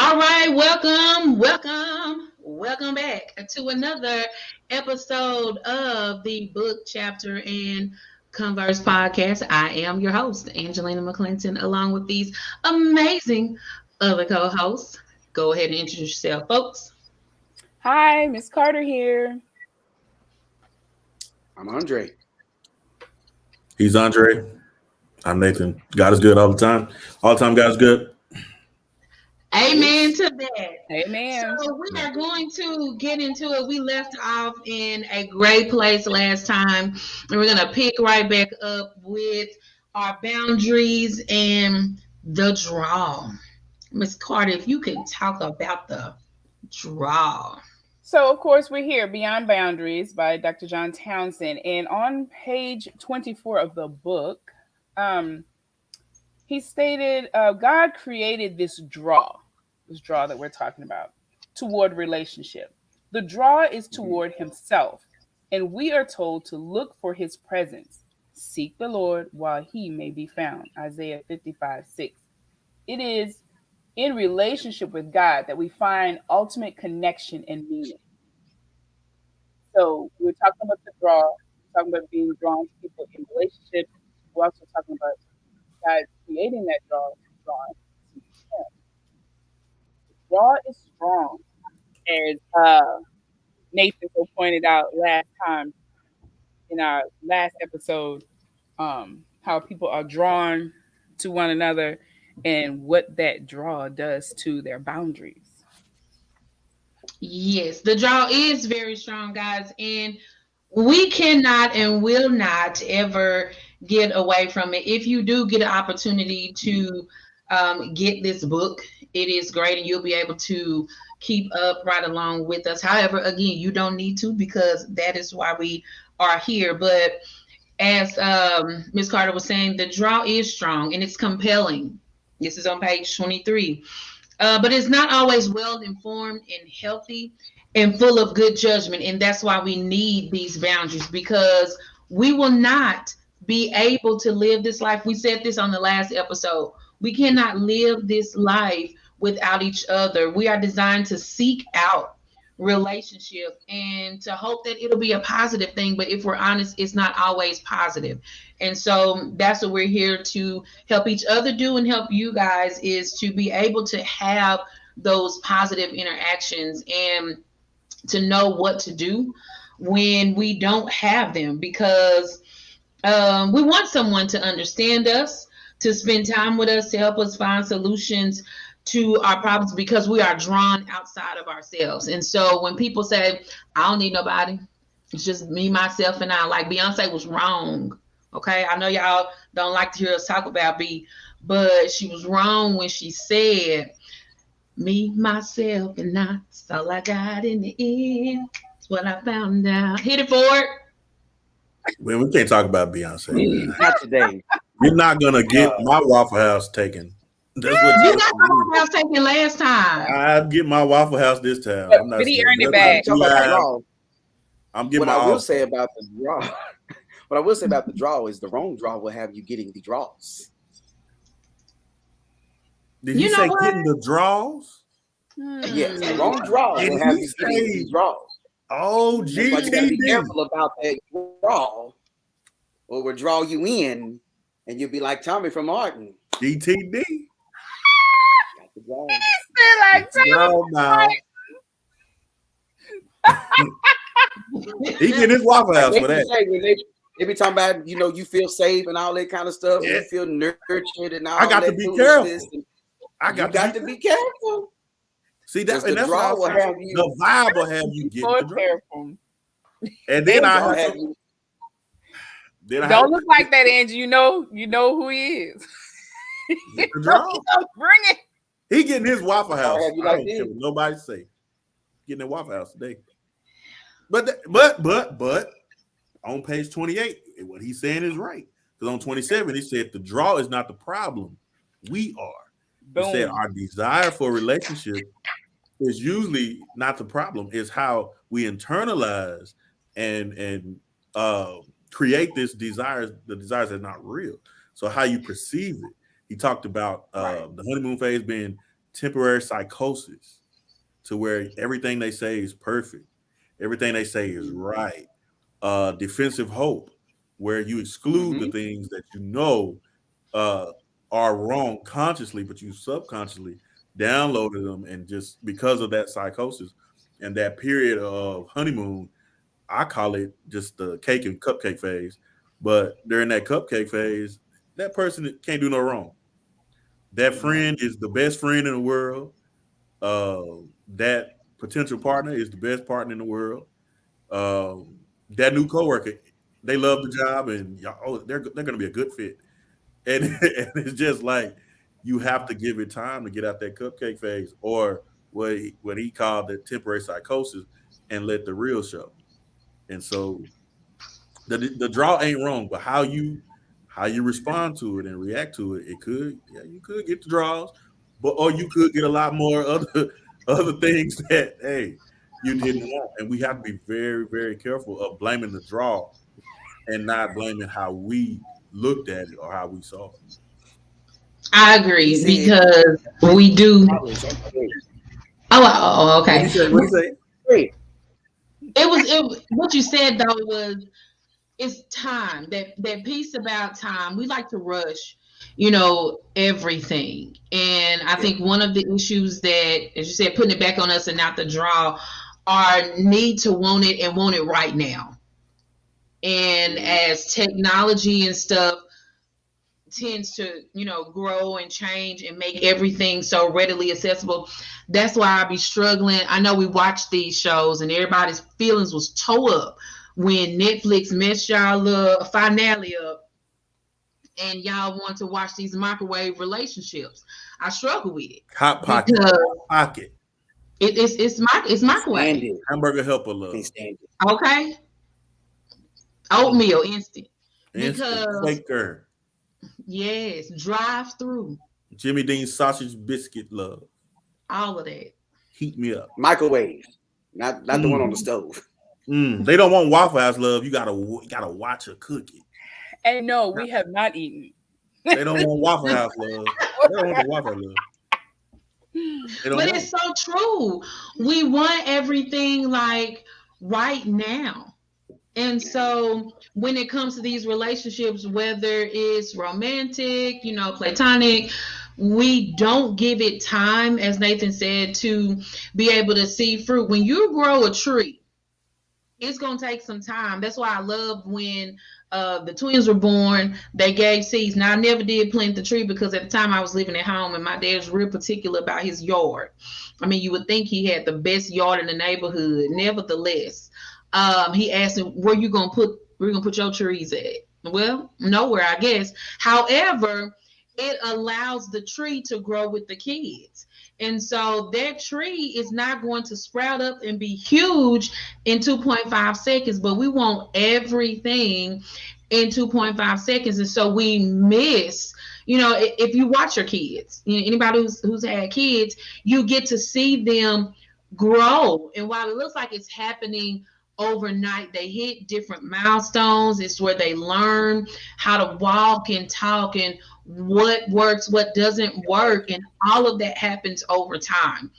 All right, welcome back to another episode of the Book Chapter and Converse podcast. I am your host, Angelina McClinton, along with these amazing other co-hosts. Go ahead and introduce yourself, folks. Hi, Miss Carter here. I'm Andre. He's Andre. I'm Nathan. God is good all the time. All the time, God is good. Amen to that. Amen. So we are going to get into it. We left off in a great place last time, and we're going to pick right back up with our boundaries and the draw. Miss Carter, if you could talk about the draw. So, of course, we're here, Beyond Boundaries by Dr. John Townsend. And on page 24 of the book, he stated, God created this draw that we're talking about, toward relationship. The draw is toward himself, and we are told to look for his presence. Seek the Lord while he may be found. Isaiah 55:6. It is in relationship with God that we find ultimate connection and meaning. So we're talking about the draw, we're talking about being drawn to people in relationships. We're also talking about God creating that drawn to him. Draw is strong, as Nathan so pointed out last time in our last episode, how people are drawn to one another and what that draw does to their boundaries. Yes, the draw is very strong, guys, and we cannot and will not ever get away from it. If you do get an opportunity to get this book, it is great, and you'll be able to keep up right along with us. However, again, you don't need to, because that is why we are here. But as Ms. Carter was saying, the draw is strong and it's compelling. This is on page 23. But it's not always well informed and healthy and full of good judgment. And that's why we need these boundaries, because we will not be able to live this life. We said this on the last episode. We cannot live this life without each other. We are designed to seek out relationship and to hope that it'll be a positive thing. But if we're honest, it's not always positive. And so that's what we're here to help each other do, and help you guys, is to be able to have those positive interactions and to know what to do when we don't have them, because we want someone to understand us, to spend time with us, to help us find solutions to our problems, because we are drawn outside of ourselves. And so when people say, I don't need nobody, it's just me, myself, and I, like Beyonce was wrong. Okay, I know y'all don't like to hear us talk about B, but she was wrong when she said, me, myself, and I, that's all I got in the end. That's what I found out. Hit it, Ford. Well, we can't talk about Beyonce. Not today. You're not gonna get my Waffle House taken. That's what You got my Waffle House taken last time. I'd get my Waffle House this time. But I'm not he saying earned it nothing. back. Talk about the draw. I'm getting What my I will all. say about the draw, what I will say about the draw is the wrong draw will have you getting the draws. Did he You know say what? getting the draws? Yes, the wrong draw Did will have he you getting say- the draws. Oh, That's why you gotta be GTD. careful about that draw, or we'll draw you in, and you'll be like Tommy from Martin. GTD. Got the draws. Like, No, no. He getting his Waffle House They for be that. saying when they be talking about, you feel safe and all that kind of stuff. Yeah. You feel nurtured and all I got that to be foolishness. careful. And I you got got to to be careful. see that, Because and the that's draw what will I have you. the vibe will have you getting so the draw. careful. And then the I draw have have to, you. then I Don't have look like that, Angie. You know who he is. to get the draw. Bring it. He getting his Waffle Draw House. have you I like don't care this. what nobody say. Getting that Waffle House today. But on page 28, what he's saying is right. Because on 27, he said the draw is not the problem. We are. He said Boom. our desire for a relationship is usually not the problem. It's how we internalize and create this desires. The desires are not real. So how you perceive it. He talked about Right. the honeymoon phase being temporary psychosis to where everything they say is perfect, everything they say is right. Defensive hope, where you exclude the Mm-hmm. things that you know uh, are wrong consciously, but you subconsciously downloaded them, and just because of that psychosis and that period of honeymoon, I call it just the cake and cupcake phase. But during that cupcake phase, that person can't do no wrong. That friend is the best friend in the world. That potential partner is the best partner in the world. That new coworker, they love the job, and y'all, oh, they're going to be a good fit. And, and it's just like you have to give it time to get out that cupcake phase, or what he called the temporary psychosis, and let the real show. And so the draw ain't wrong, but how you respond to it and react to it, it could, yeah, you could get the draws, but or you could get a lot more other other things that, hey, you didn't want. And we have to be very, very careful of blaming the draw and not blaming how we looked at it or how we saw it. I He agree said, because we do. wait, What do you Okay. say? What do you say? wait. What you said though was it's time, that piece about time. We like to rush, everything. And I Yeah. think one of the issues that, as you said, putting it back on us and not the draw, our need to want it and want it right now. And as technology and stuff tends to, grow and change and make everything so readily accessible, that's why I be struggling. I know we watched these shows and everybody's feelings was toe up when Netflix messed y'all finale up, and y'all want to watch these microwave relationships. I struggle with it Hot pocket, because hot pocket, it's Can't stand microwave. it. hamburger helper Can't love, stand it. Okay, oatmeal instant, instant because Quaker, yes, drive through, Jimmy Dean sausage biscuit love. all of that. Heat me up. Microwave, not the one on the Mm. stove. They don't want Waffle House love. You gotta watch her cook it. And no, we have not eaten. They don't want Waffle House love. They don't want the Waffle House love. They don't But want it's it. so true. We want everything like right now. And so when it comes to these relationships, whether it's romantic, platonic, we don't give it time, as Nathan said, to be able to see fruit. When you grow a tree, it's going to take some time. That's why I love when the twins were born, they gave seeds. Now, I never did plant the tree because at the time I was living at home and my dad was real particular about his yard. I mean, you would think he had the best yard in the neighborhood. Nevertheless, he asked him, where you gonna put your trees at? Well, nowhere, I guess. However, it allows the tree to grow with the kids. And so that tree is not going to sprout up and be huge in 2.5 seconds, but we want everything in 2.5 seconds. And so we miss, if you watch your kids, anybody who's had kids, you get to see them grow. And while it looks like it's happening overnight, they hit different milestones. It's where they learn how to walk and talk and what works, what doesn't work, and all of that happens over time.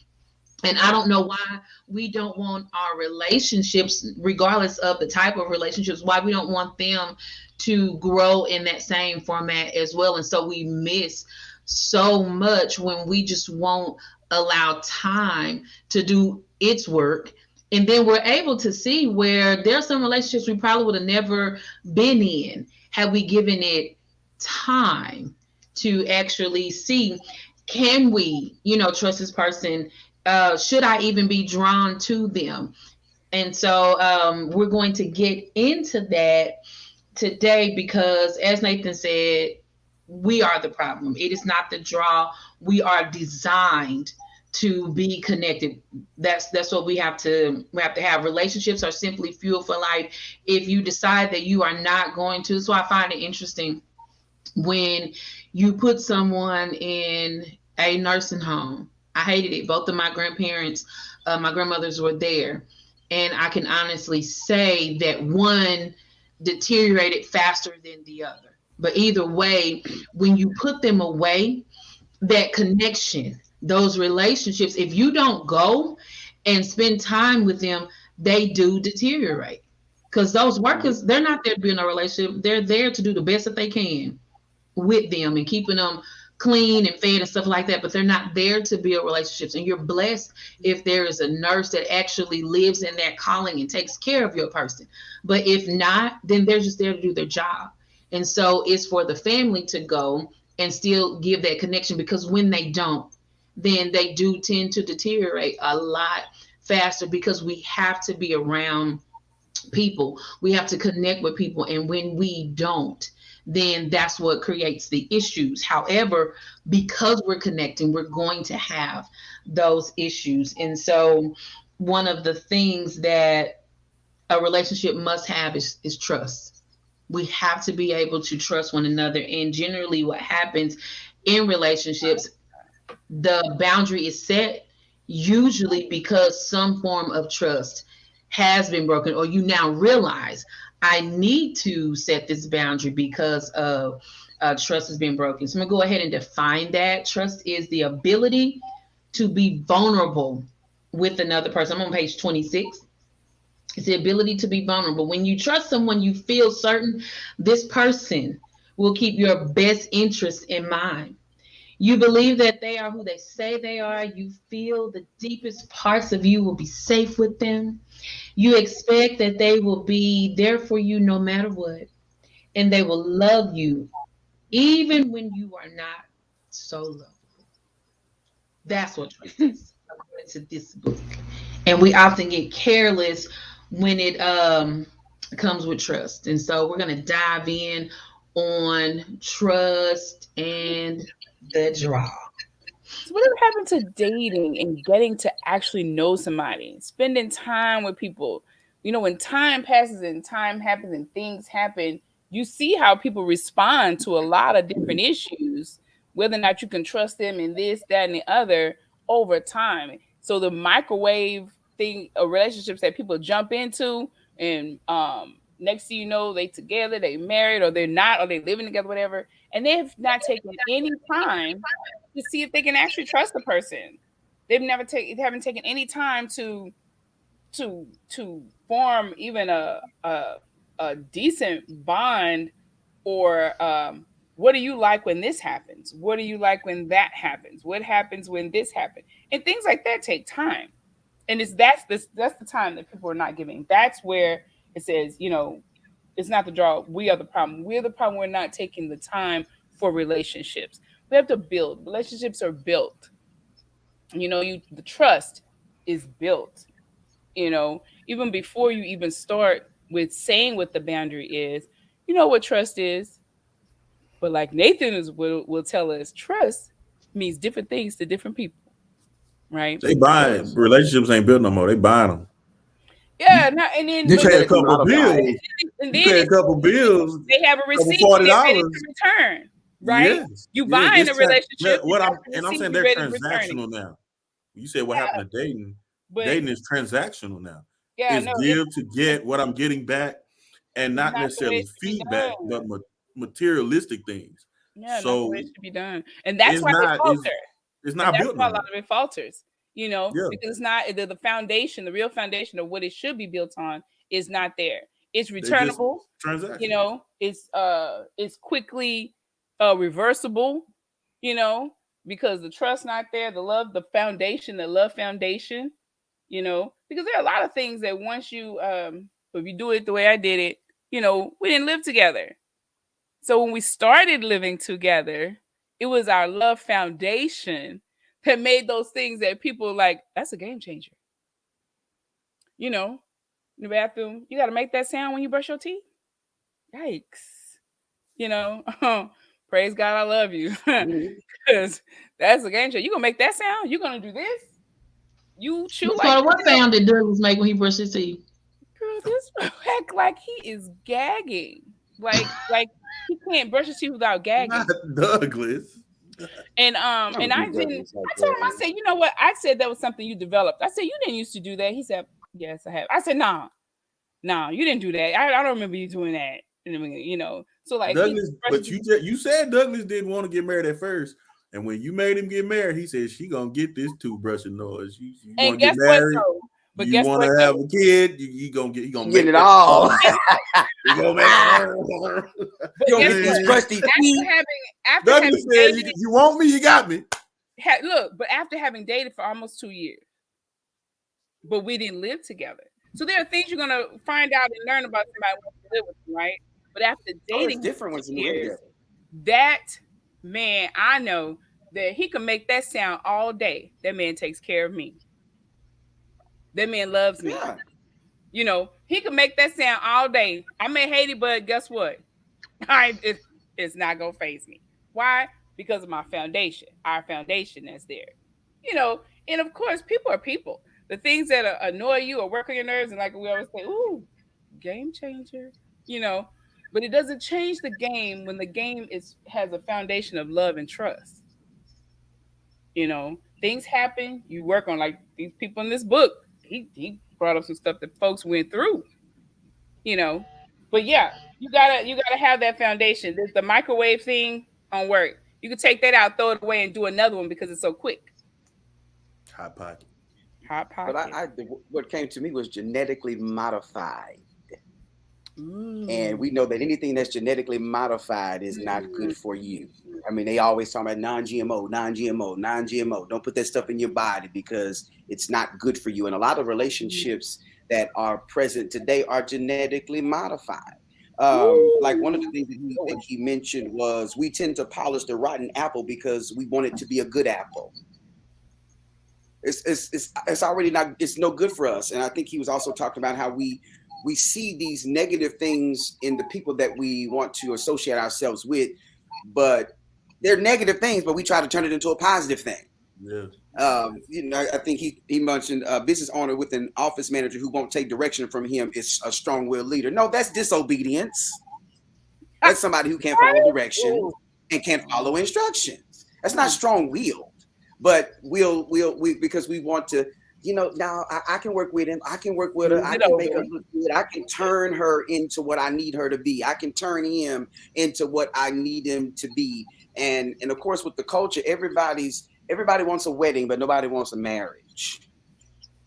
And I don't know why we don't want our relationships, regardless of the type of relationships, why we don't want them to grow in that same format as well. And so we miss so much when we just won't allow time to do its work. And then we're able to see where there are some relationships we probably would have never been in had we given it time to actually see, can we, trust this person? Should I even be drawn to them? And so we're going to get into that today because, as Nathan said, we are the problem. It is not the draw. We are designed to be connected. That's what we have to have. Relationships are simply fuel for life. If you decide that you are not going to, so I find it interesting when you put someone in a nursing home. I hated it. Both of my grandparents, my grandmothers were there. And I can honestly say that one deteriorated faster than the other. But either way, when you put them away, that connection those relationships, if you don't go and spend time with them, they do deteriorate. Because those workers, they're not there to be in a relationship. They're there to do the best that they can with them and keeping them clean and fed and stuff like that, but they're not there to build relationships. And you're blessed if there is a nurse that actually lives in that calling and takes care of your person. But if not, then they're just there to do their job. And so it's for the family to go and still give that connection, because when they don't, then they do tend to deteriorate a lot faster, because we have to be around people. We have to connect with people. And when we don't, then that's what creates the issues. However, because we're connecting, we're going to have those issues. And so, one of the things that a relationship must have is trust. We have to be able to trust one another. And generally, what happens in relationships, the boundary is set usually because some form of trust has been broken, or you now realize I need to set this boundary because of trust has been broken. So I'm gonna go ahead and define that. Trust is the ability to be vulnerable with another person. I'm on page 26. It's the ability to be vulnerable. When you trust someone, you feel certain this person will keep your best interest in mind. You believe that they are who they say they are. You feel the deepest parts of you will be safe with them. You expect that they will be there for you no matter what, and they will love you even when you are not so loved. That's what trust is, according to this book. And we often get careless when it comes with trust. And so we're going to dive in on trust and the draw. So whatever happened to dating and getting to actually know somebody, spending time with people? You know, when time passes and time happens and things happen, you see how people respond to a lot of different issues, whether or not you can trust them in this, that, and the other over time. So the microwave thing, relationships that people jump into, and next thing you know, they together, they married, or they're not, or they living together, whatever, and they've not taken any time to see if they can actually trust the person. Haven't taken any time to form even a decent bond, or what do you like when this happens? What do you like when that happens? What happens when this happens? And things like that take time. And that's the time that people are not giving. That's where it says, you know, it's not the draw. We are the problem. We're the problem. We're not taking the time for relationships. We have to build. Relationships are built. You know, the trust is built. You know, even before you even start with saying what the boundary is, you know what trust is. But like will tell us, trust means different things to different people, right? They buying relationships ain't built no more. They buying them. Yeah, and then You You pay a can't come couple out of bills. buying. and You then pay a couple bills. they have a Couple receipt and they're ready $40. to return, right? Yes. You Yeah. buying a relationship, you What got I'm the and I'm receipt, saying you're they're ready to return it. transactional now. You said what Yeah, happened to dating? but Dating is transactional now. yeah, It's no, give to get what I'm getting back, and it's not not the way necessarily it should be feedback, done. but materialistic things. Yeah, not the way So it should be done. And that's it's why they not falter. it's And not that's built why no a lot more. of it falters, you know, Yeah. because it's not the foundation, the real foundation of what it should be built on is not there. It's They just returnable, you transactional. know, it's quickly reversible, you know, because the trust not there, the love foundation, you know, because there are a lot of things that once you if you do it the way I did it, you know, we didn't live together. So when we started living together, it was our love foundation that made those things that people like, that's a game changer. You know, in the bathroom, you got to make that sound when you brush your teeth. Yikes. You know, praise God, I love you. Mhm. Because that's a game changer. You're going to make that sound. You're going to do this. You chew Miss like Carter, what this. sound did Douglas make when he brushed his teeth? Girl, this heck like he is gagging. Like he can't brush his teeth without Not gagging. Douglas. I And don't I do didn't. Douglas like I told that. him. I said, you know what? I said that was something you developed. I said you didn't used to do that. He said, yes, I have. I said, nah, you didn't do that. I don't remember you doing that. You know, so like he Douglas, but brushes. you said Douglas didn't want to get married at first. And when you made him get married, he said she gonna get this toothbrushing noise. You And want to guess get what married? though? But You guess want what to though? have a kid? He gonna Getting make it that all. He gonna make it. But You don't guess get these what? crusty teeth. After Dougie having said, dated, you want me? You got me. look, but after having dated for almost 2 years, but we didn't live together. So there are things you're gonna find out and learn about somebody once you live with them, right? But after Oh, it's dating different for once 2 you move in years, together. that man, I know that he can make that sound all day. That man takes care of me. That man loves me. Yeah. You know, he can make that sound all day. I may hate it, but guess what? It's not gonna faze me. Why? Because of my foundation, our foundation that's there. You know, and of course, people are people. The things that annoy you or work on your nerves, and like we always say, ooh, game changer. You know, but it doesn't change the game when the game has a foundation of love and trust. You know, things happen. You work on like these people in this book. He brought up some stuff that folks went through. You know, but yeah, you gotta have that foundation. The microwave thing on work. You can take that out, throw it away, and do another one because it's so quick. Hot pocket. Hot But pocket. what came to me was genetically modified. And Mm. we know that anything that's genetically modified is not good for you. I mean, they always talk about non-GMO, non-GMO, non-GMO. Don't put that stuff in your body because it's not good for you. And a lot of relationships that are present today are genetically modified. Like one of the things that he mentioned was we tend to polish the rotten apple because we want it to be a good apple. It's already not, it's no good for us. And I think he was also talking about how we see these negative things in the people that we want to associate ourselves with, but they're negative things, but we try to turn it into a positive thing. Yeah. I think he mentioned a business owner with an office manager who won't take direction from him is a strong-willed leader. No, that's disobedience. That's somebody who can't follow directions and can't follow instructions. That's not strong-willed, but we because we want to. Now I can work with him. I can work with her. I can make her look good. I can turn her into what I need her to be. I can turn him into what I need him to be. And of course, with the culture, everybody wants a wedding, but nobody wants a marriage.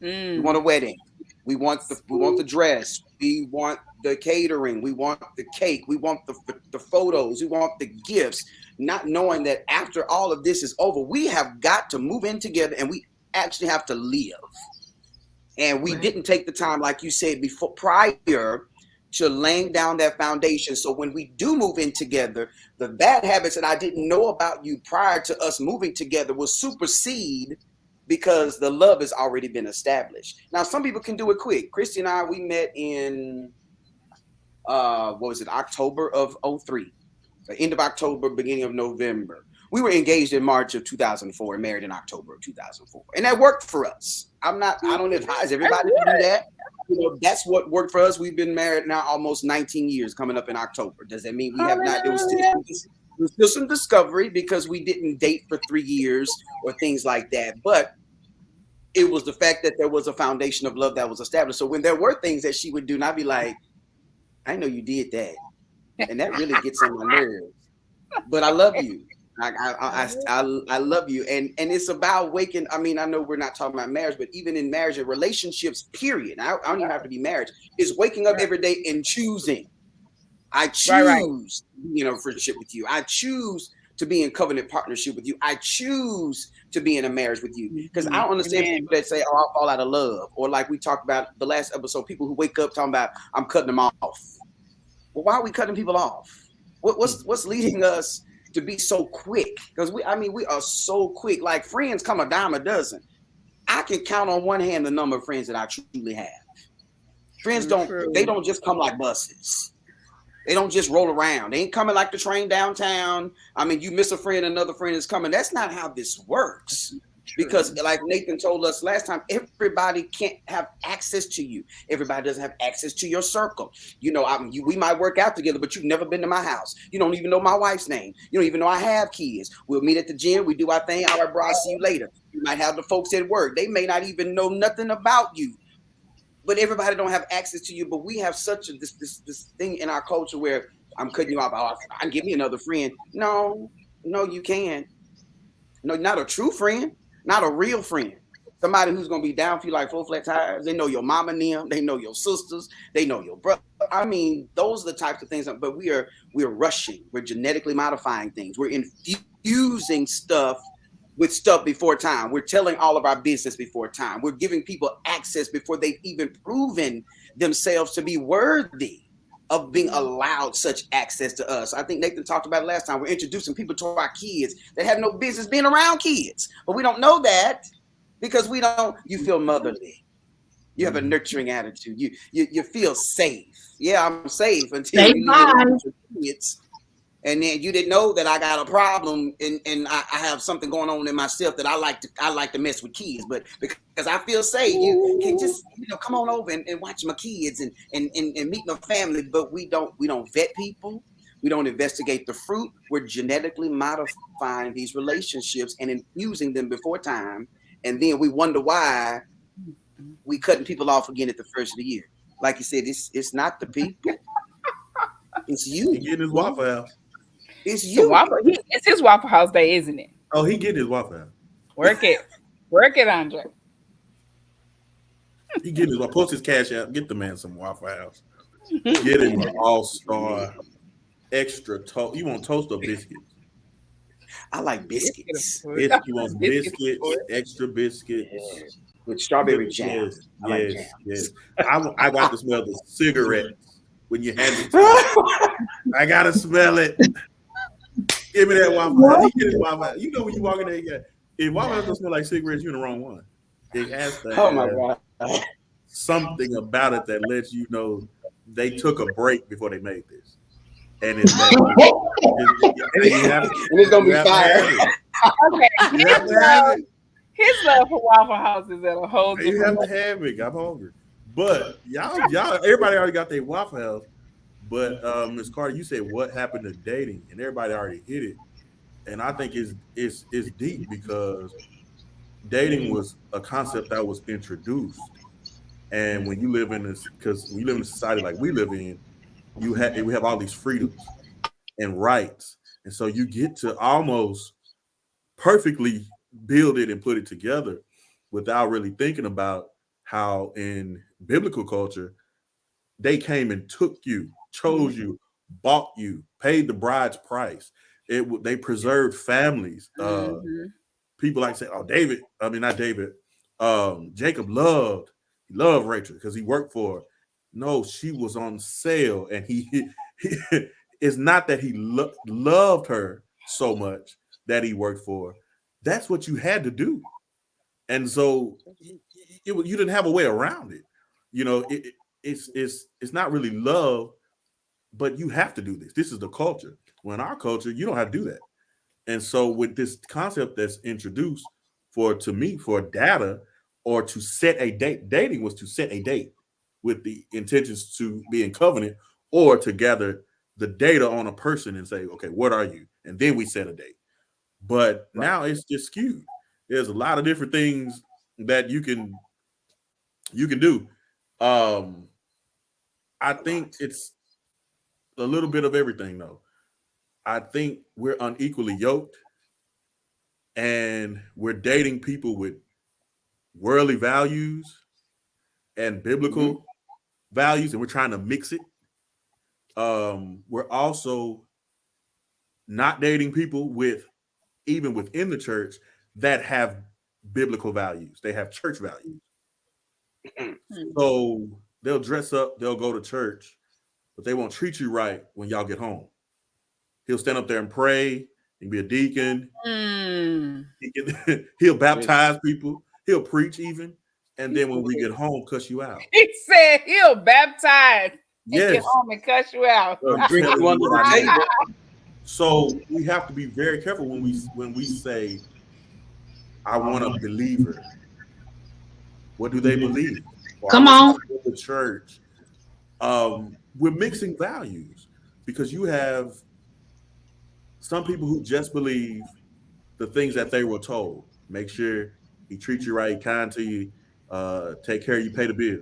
We want a wedding. We want the dress. We want the catering. We want the cake. We want the photos. We want the gifts. Not knowing that after all of this is over, we have got to move in together, and we actually have to live. And we didn't take the time, like you said before, prior to laying down that foundation. So when we do move in together, the bad habits that I didn't know about you prior to us moving together will supersede because the love has already been established. Now, some people can do it quick. Christy and I, we met in, October of 2003, the end of October, beginning of November. We were engaged in March of 2004 and married in October of 2004. And that worked for us. I don't advise everybody to do that. That's what worked for us. We've been married now almost 19 years coming up in October. Does that mean we have not? There was still some discovery because we didn't date for 3 years or things like that. But it was the fact that there was a foundation of love that was established. So when there were things that she would do, and I'd be like, I know you did that. And that really gets on my nerves. But I love you. I love you. And it's about waking. I mean, I know we're not talking about marriage, but even in marriage and relationships, period. I don't even have to be marriage. Is waking up every day and choosing. I choose to be in a friendship with you. I choose to be in covenant partnership with you. I choose to be in a marriage with you. Because I don't understand people that say, oh, I'll fall out of love. Or like we talked about the last episode, people who wake up talking about, I'm cutting them off. Well, why are we cutting people off? What's leading us to be so quick? Because we are so quick. Like friends come a dime a dozen. I can count on one hand the number of friends that I truly have. Friends don't just come like buses. They don't just roll around. They ain't coming like the train downtown. I mean, you miss a friend, another friend is coming. That's not how this works. Because like Nathan told us last time, everybody can't have access to you. Everybody doesn't have access to your circle. We might work out together, but you've never been to my house. You don't even know my wife's name. You don't even know I have kids. We'll meet at the gym. We do our thing. All right, bro, I'll see you later. You might have the folks at work. They may not even know nothing about you. But everybody don't have access to you. But we have such this thing in our culture where I'm cutting you off. Oh, I can give me another friend. No, you can't. No, not a true friend, not a real friend. Somebody who's gonna be down for you like four flat tires. They know your mama and them. They know your sisters. They know your brother. I mean, those are the types of things. But we're rushing. We're genetically modifying things. We're infusing stuff with stuff before time. We're telling all of our business before time. We're giving people access before they've even proven themselves to be worthy of being allowed such access to us. I think Nathan talked about it last time. We're introducing people to our kids that have no business being around kids, but we don't know that because we don't. You feel motherly. You have a nurturing attitude. You feel safe. Yeah, I'm safe until Say you leave it bye. with your kids, and then you didn't know that I got a problem and I have something going on in myself that I like to mess with kids, but because I feel safe, you can just come on over and watch my kids and meet my family. But we don't vet people, we don't investigate the fruit. We're genetically modifying these relationships and infusing them before time, and then we wonder why we cutting people off again at the first of the year. Like you said, it's not the people, it's you. He getting his Waffle House. It's So you. it's his Waffle House Day, isn't it? Oh, he getting his Waffle House. Work it, Andre. He getting his. Post his cash out. Get the man some Waffle House. Get him an all-star extra toast. You want toast or biscuits? I like biscuits. You want biscuits, extra biscuits with strawberry jam. Yes. I got to smell the cigarettes when you hand it to me. I gotta smell it. Give me that Waffle House. He get his Waffle House. You know when you walk in there, if Waffle House don't smell like cigarettes, you're in the wrong one. It has to Oh my God. something about it that lets you know they took a break before they made this. And it's that. And it's gonna be fire. Okay, his love for Waffle House is at a whole different. You have to have it. I'm hungry. But y'all, everybody already got their Waffle House. But Ms. Carter, you said what happened to dating, and everybody already hit it. And I think it's deep because dating was a concept that was introduced. And when you live in this, because when you live in a society like we live in, we have all these freedoms and rights. And so you get to almost perfectly build it and put it together without really thinking about how in biblical culture, they came and took you, chose you, bought you, paid the bride's price. They preserved families. People like say, "Oh, Jacob loved Rachel because he worked for her." No, she was on sale, and he it's not that he loved her so much that he worked for her. That's what you had to do, and so you didn't have a way around it. It's not really love, but you have to do this. This is the culture. Well, in our culture, you don't have to do that. And so with this concept that's introduced for data or to set a date, dating was to set a date with the intentions to be in covenant or to gather the data on a person and say, okay, what are you? And then we set a date. But now it's just skewed. There's a lot of different things that you can do. I think it's a little bit of everything, though. I think we're unequally yoked, and we're dating people with worldly values and biblical values, and we're trying to mix it. We're also not dating people even within the church that have biblical values. They have church values. So they'll dress up, they'll go to church, but they won't treat you right when y'all get home. He'll stand up there and pray and be a deacon. He'll baptize people. He'll preach even. And then when we get home, cuss you out. He said he'll baptize and get home and cuss you out. So we have to be very careful when we say, I want a believer. What do they believe? Come on. The church. We're mixing values because you have some people who just believe the things that they were told. Make sure he treats you right, kind to you, take care of you, pay the bill.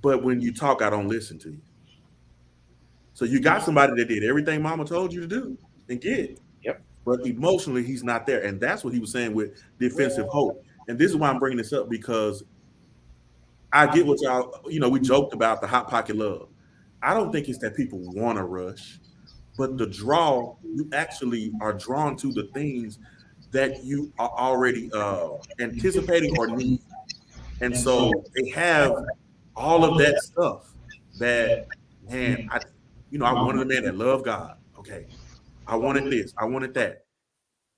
But when you talk, I don't listen to you. So you got somebody that did everything mama told you to do and get. Yep. but emotionally he's not there. And that's what he was saying with defensive hope. And this is why I'm bringing this up, because I get what y'all, we joked about the hot pocket love. I don't think it's that people want to rush, but the draw, you actually are drawn to the things that you are already anticipating or need. And so they have all of that stuff that, man, I wanted a man that loved God. Okay. I wanted this, I wanted that.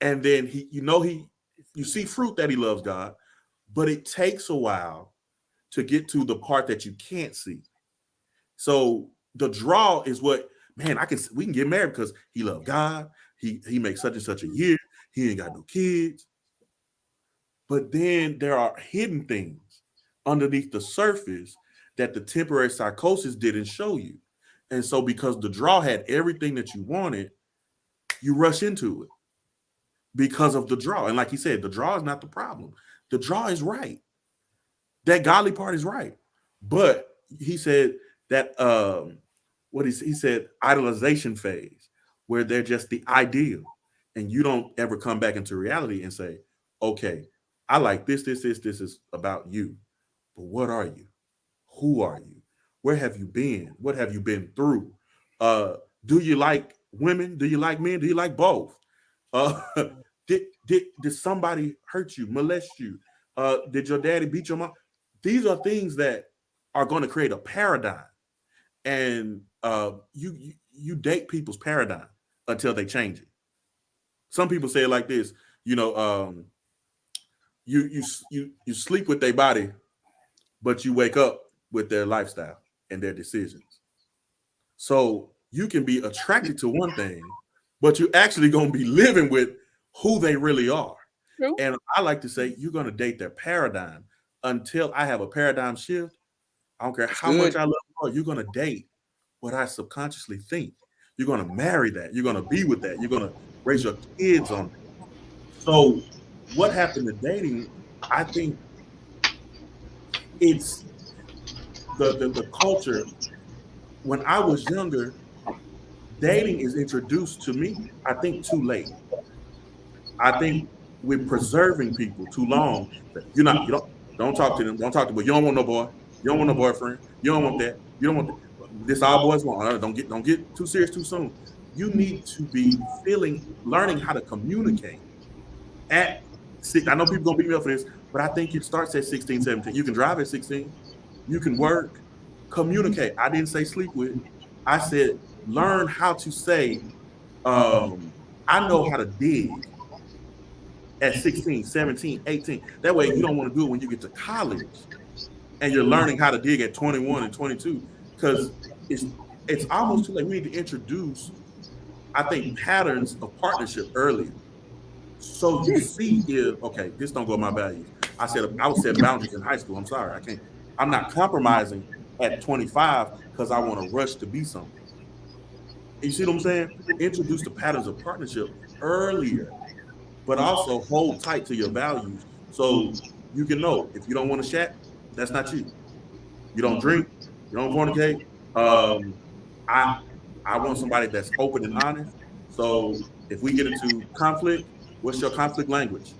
And then you see fruit that he loves God, but it takes a while to get to the part that you can't see. So the draw is what, man, we can get married because he loved God. He makes such and such a year. He ain't got no kids. But then there are hidden things underneath the surface that the temporary psychosis didn't show you. And so because the draw had everything that you wanted, you rush into it because of the draw. And like he said, the draw is not the problem. The draw is right. That godly part is right. But he said that he said idolization phase, where they're just the ideal, and you don't ever come back into reality and say, okay, I like this is about you. But what are you? Who are you? Where have you been? What have you been through? Do you like women? Do you like men? Do you like both? Did somebody hurt you, molest you? Did your daddy beat your mom? These are things that are going to create a paradigm, and you date people's paradigm until they change it. Some people say it like this, you sleep with their body, but you wake up with their lifestyle and their decisions. So you can be attracted to one thing, but you're actually going to be living with who they really are. True. And I like to say you're going to date their paradigm until I have a paradigm shift. I don't care how much I love you, you're going to date what I subconsciously think. You're going to marry that. You're going to be with that. You're going to raise your kids on that. So what happened to dating, I think it's the culture. When I was younger, dating is introduced to me, I think, too late. I think we're preserving people too long. You don't talk to them. Don't talk to them. But you don't want no boy. You don't want no boyfriend. You don't want that. You don't want that. This all boys want. Don't get too serious too soon. You need to be learning how to communicate at 6. I know people gonna beat me up for this, but I think it starts at 16, 17. You can drive at 16. You can work. Communicate. I didn't say sleep with. I said learn how to say, I know how to dig at 16, 17, 18. That way you don't want to do it when you get to college and you're learning how to dig at 21 and 22, because it's almost too late. We need to introduce, I think, patterns of partnership earlier. So you see if, okay, this don't go with my values. I would set boundaries in high school. I'm sorry. I'm not compromising at 25 because I want to rush to be something. You see what I'm saying? Introduce the patterns of partnership earlier, but also hold tight to your values so you can know if you don't want to chat, that's not you. You don't drink, you don't fornicate. I want somebody that's open and honest. So if we get into conflict, what's your conflict language?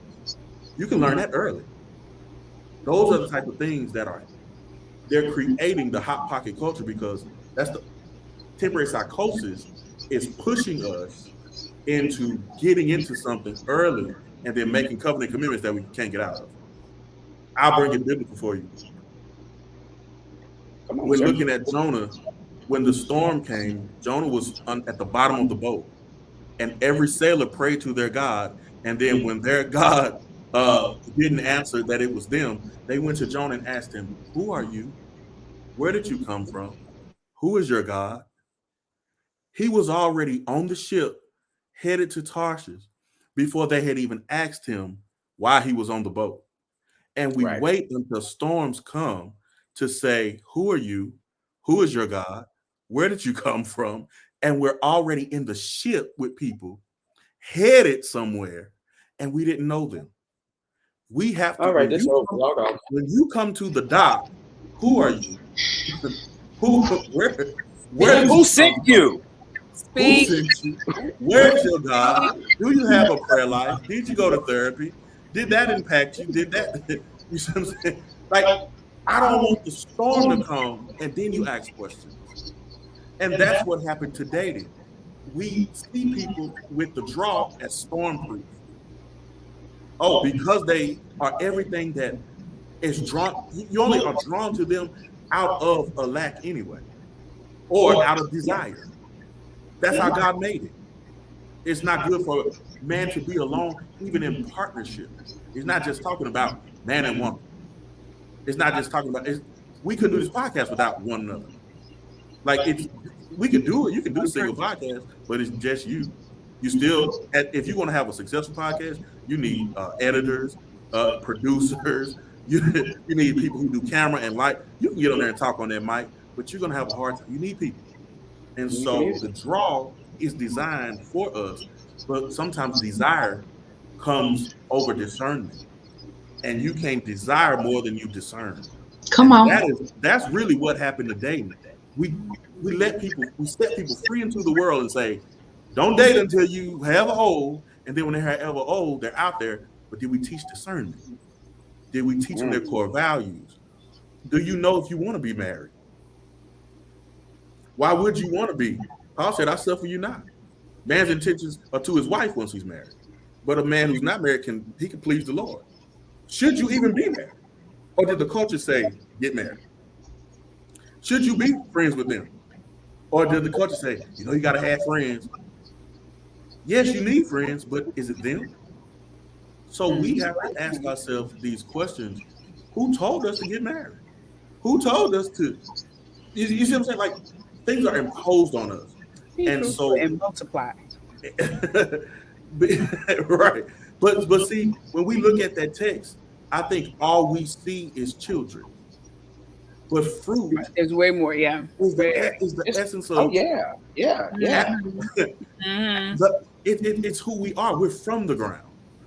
You can learn that early. Those are the type of things they're creating the hot pocket culture, because that's the temporary psychosis is pushing us into getting into something early and then making covenant commitments that we can't get out of. I'll bring it biblical for you. We're looking at Jonah. When the storm came, Jonah was at the bottom of the boat, and every sailor prayed to their God. And then when their God didn't answer that it was them, they went to Jonah and asked him, "Who are you? Where did you come from? Who is your God?" He was already on the ship headed to Tarshish before they had even asked him why he was on the boat. And we wait until storms come to say, "Who are you? Who is your God? Where did you come from?" And we're already in the ship with people headed somewhere, and we didn't know them. We have to. All right, when you come to the dock, who are you? Who sent you? Who Speak. sent you? Where's your God? Do you have a prayer life? Did you go to therapy? Did that impact you? Did that? You see what I'm saying? Like, I don't want the storm to come and then you ask questions. And that's what happened to dating. We see people with the draw as storm-proof. Oh, because they are everything that is drawn, you only are drawn to them out of a lack anyway, or out of desire. That's how God made it. It's not good for man to be alone, even in partnership. It's not just talking about man and woman. It's not just talking about, we could do this podcast without one another. Like, we could do it. You can do the single podcast, but it's just you. You still, if you want to have a successful podcast, you need editors, producers. You need people who do camera and light. You can get on there and talk on that mic, but you're gonna have a hard time. You need people, and so the draw is designed for us. But sometimes desire comes over discernment, and you can't desire more than you discern. Come on. That's really what happened today. We set people free into the world and say, don't date until you have an old, and then when they're ever old, they're out there. But did we teach discernment? Did we teach them their core values? Do you know if you want to be married? Why would you want to be? Paul said, I suffer you not. Man's intentions are to his wife once he's married. But a man who's not married can please the Lord. Should you even be married? Or did the culture say, get married? Should you be friends with them? Or did the culture say, you got to have friends? Yes, you need friends, but is it them? So we have to ask ourselves these questions. Who told us to get married? Who told us to? You see what I'm saying? Like, things are imposed on us. And so and multiply. Right. But see, when we look at that text, I think all we see is children. But fruit is way more, is the essence of it's who we are. We're from the ground.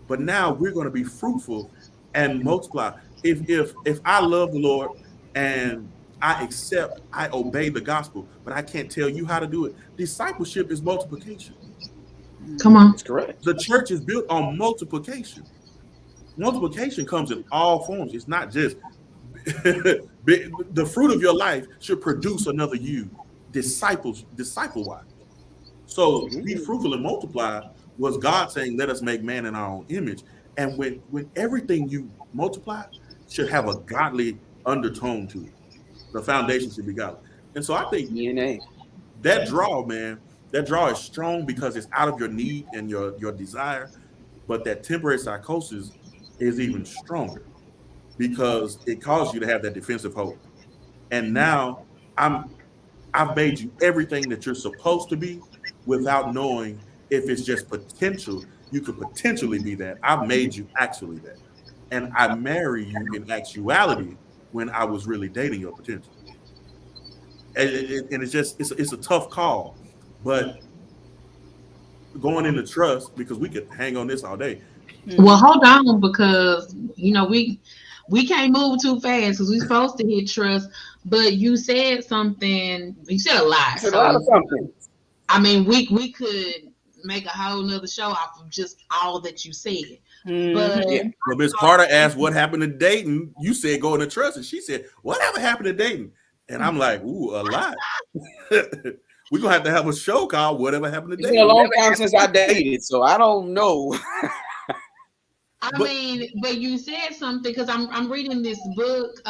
But now we're going to be fruitful and multiply. If I love the Lord and I obey the gospel, but I can't tell you how to do it. Discipleship is multiplication. Come on. That's correct. The church is built on multiplication. Multiplication comes in all forms. It's not just the fruit of your life should produce another you, disciple-wise. So be fruitful and multiply was God saying, let us make man in our own image. And when everything you multiply should have a godly undertone to it. The foundation should be godly. And so I think that draw is strong because it's out of your need and your desire. But that temporary psychosis is even stronger because it caused you to have that defensive hope. And now I've made you everything that you're supposed to be without knowing if it's just potential. You could potentially be that. I've made you actually that. And I marry you in actuality when I was really dating your potential. And it's a tough call, but going into trust, because we could hang on this all day. Well, hold on, because we can't move too fast because we're supposed to hit trust. But you said something. You said a lot. You said a lot of something. I mean, we could make a whole nother show off of just all that you said. But Miss Carter asked what happened to Dayton. You said go into trust, and she said, whatever happened to Dayton? And I'm like, ooh, a lot. We're gonna have to have a show called Whatever Happened to Dayton. It's been a long time since I dated, so I don't know. But you said something because I'm reading this book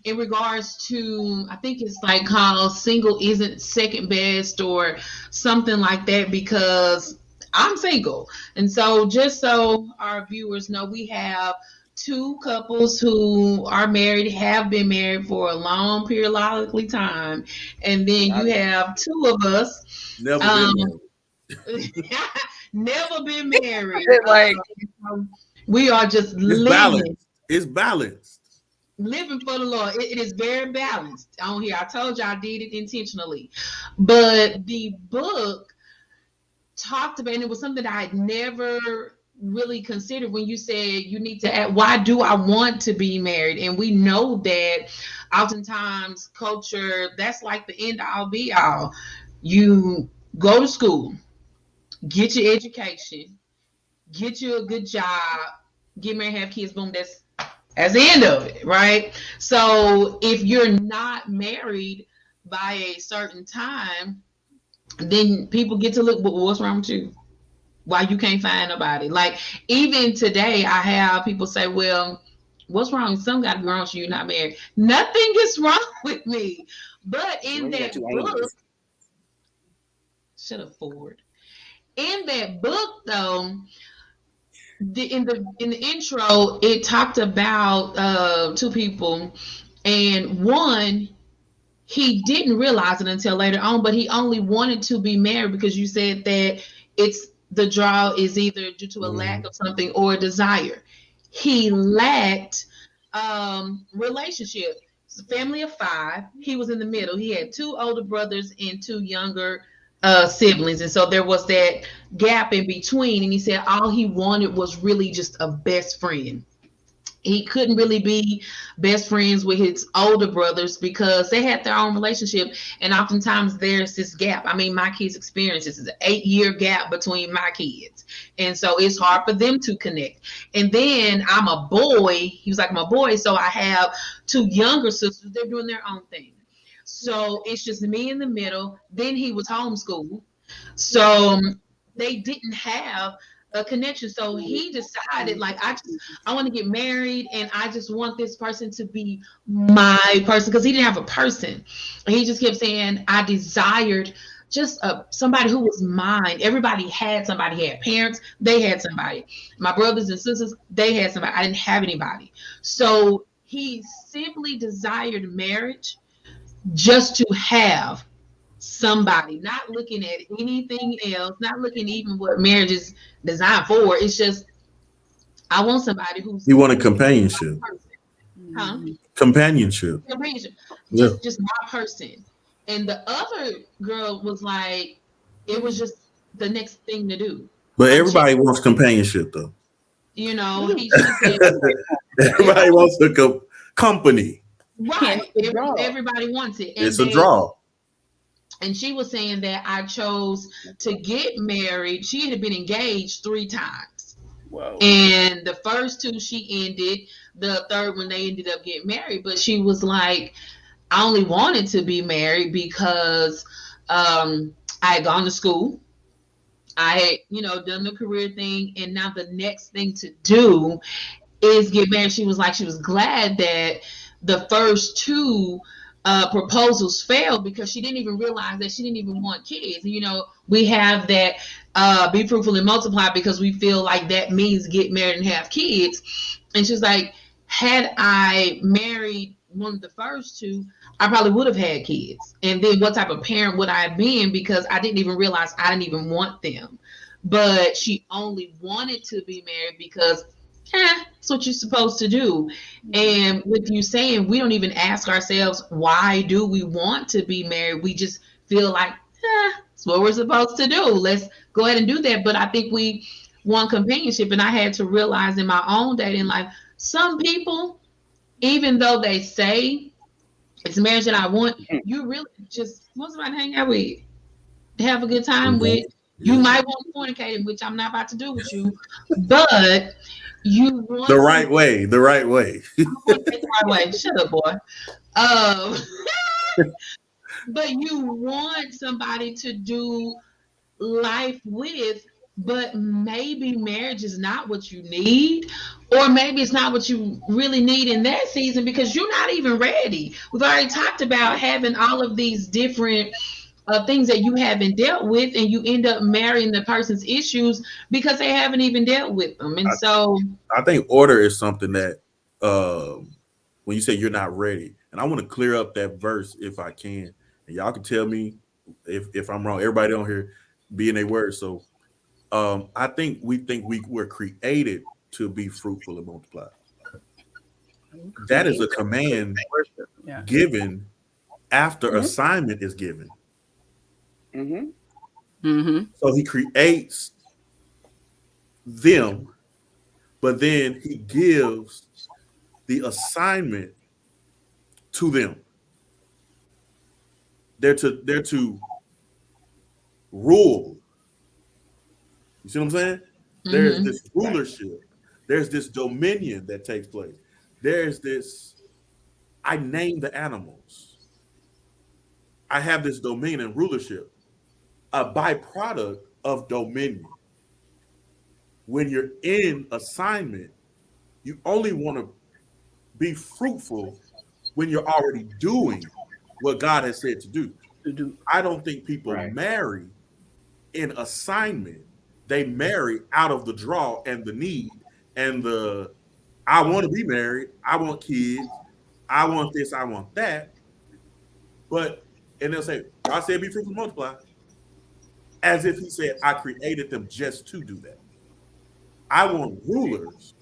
in regards to, I think it's like called Single Isn't Second Best or something like that, because I'm single. And so just so our viewers know, we have two couples who are married, have been married for a long periodically time. And then you have two of us. Never been married. Never been married. Like, we are just living. Balanced. It's balanced. Living for the Lord. It is very balanced on here. I told you I did it intentionally. But the book talked about, and it was something that I had never really considered when you said you need to ask, why do I want to be married? And we know that oftentimes culture, that's like the end all be all. You go to school, get your education, get you a good job, get married, have kids, boom, that's the end of it, right? So if you're not married by a certain time, then people get to look, what's wrong with you? Why you can't find nobody? Like, even today, I have people say, well, what's wrong? Some got to be wrong with you, you're not married. Nothing is wrong with me. But in You got that two book, angels. should afford. In that book, though, in the intro, it talked about two people, and one, he didn't realize it until later on, but he only wanted to be married because you said that it's the draw is either due to a lack of something or a desire. He lacked relationship. It's a family of five. He was in the middle. He had two older brothers and two younger siblings, and so there was that gap in between. And he said all he wanted was really just a best friend. He couldn't really be best friends with his older brothers because they had their own relationship, and oftentimes there's this gap. I mean, my kids experience this is an 8-year gap between my kids, and so it's hard for them to connect. And then I'm a boy. He was like, I'm a boy, so I have two younger sisters. They're doing their own thing, so it's just me in the middle. Then he was homeschooled, so they didn't have a connection. So he decided, like, I want to get married, and I just want this person to be my person, because he didn't have a person. He just kept saying, I desired just somebody who was mine. Everybody had somebody. He had parents, they had somebody. My brothers and sisters, they had somebody. I didn't have anybody. So he simply desired marriage just to have somebody, not looking at anything else, not looking even what marriage is designed for. It's just, I want somebody who's You want a companionship. my person. Huh? Companionship. Companionship. Yeah. Just my person. And the other girl was like, it was just the next thing to do. But everybody wants companionship, though. You know, she said, Everybody wants a company. right. It's a draw. Everybody wants it. And It's a draw. And she was saying that I chose to get married. She had been engaged 3 times. Whoa. And the first 2 she ended. The third one they ended up getting married. But she was like, I only wanted to be married because I had gone to school. I had, done the career thing. And now the next thing to do is get married. She was like, she was glad that the first 2 proposals failed because she didn't even realize that she didn't even want kids. We have that be fruitful and multiply because we feel like that means get married and have kids. And she's like, had I married one of the first 2, I probably would have had kids. And then what type of parent would I have been? Because I didn't even realize I didn't even want them. But she only wanted to be married because that's what you're supposed to do. And with you saying, we don't even ask ourselves, why do we want to be married? We just feel like, that's what we're supposed to do. Let's go ahead and do that. But I think we want companionship. And I had to realize in my own dating life, some people, even though they say it's marriage that I want, you really just want somebody to hang out with, have a good time with. You might want fornicating, which I'm not about to do with you, but you want the right way. The right way. the right way. Shut up, boy. But you want somebody to do life with, but maybe marriage is not what you need, or maybe it's not what you really need in that season because you're not even ready. We've already talked about having all of these different things that you haven't dealt with, and you end up marrying the person's issues because they haven't even dealt with them. And so I think order is something that when you say you're not ready, and I want to clear up that verse if I can, and y'all can tell me if I'm wrong. Everybody on here be in a word. So I think we were created to be fruitful and multiply. That is a command given after assignment is given. So he creates them, but then he gives the assignment to them. They're to rule. You see what I'm saying? There's Mhm. this rulership. There's this dominion that takes place. There's this, I name the animals. I have this dominion and rulership, a byproduct of dominion. When you're in assignment, you only want to be fruitful when you're already doing what God has said to do. I don't think people marry in assignment. They marry out of the draw and the need and the, I want to be married, I want kids, I want this, I want that. But, and they'll say, God said be fruitful and multiply. As if he said, I created them just to do that. I want rulers.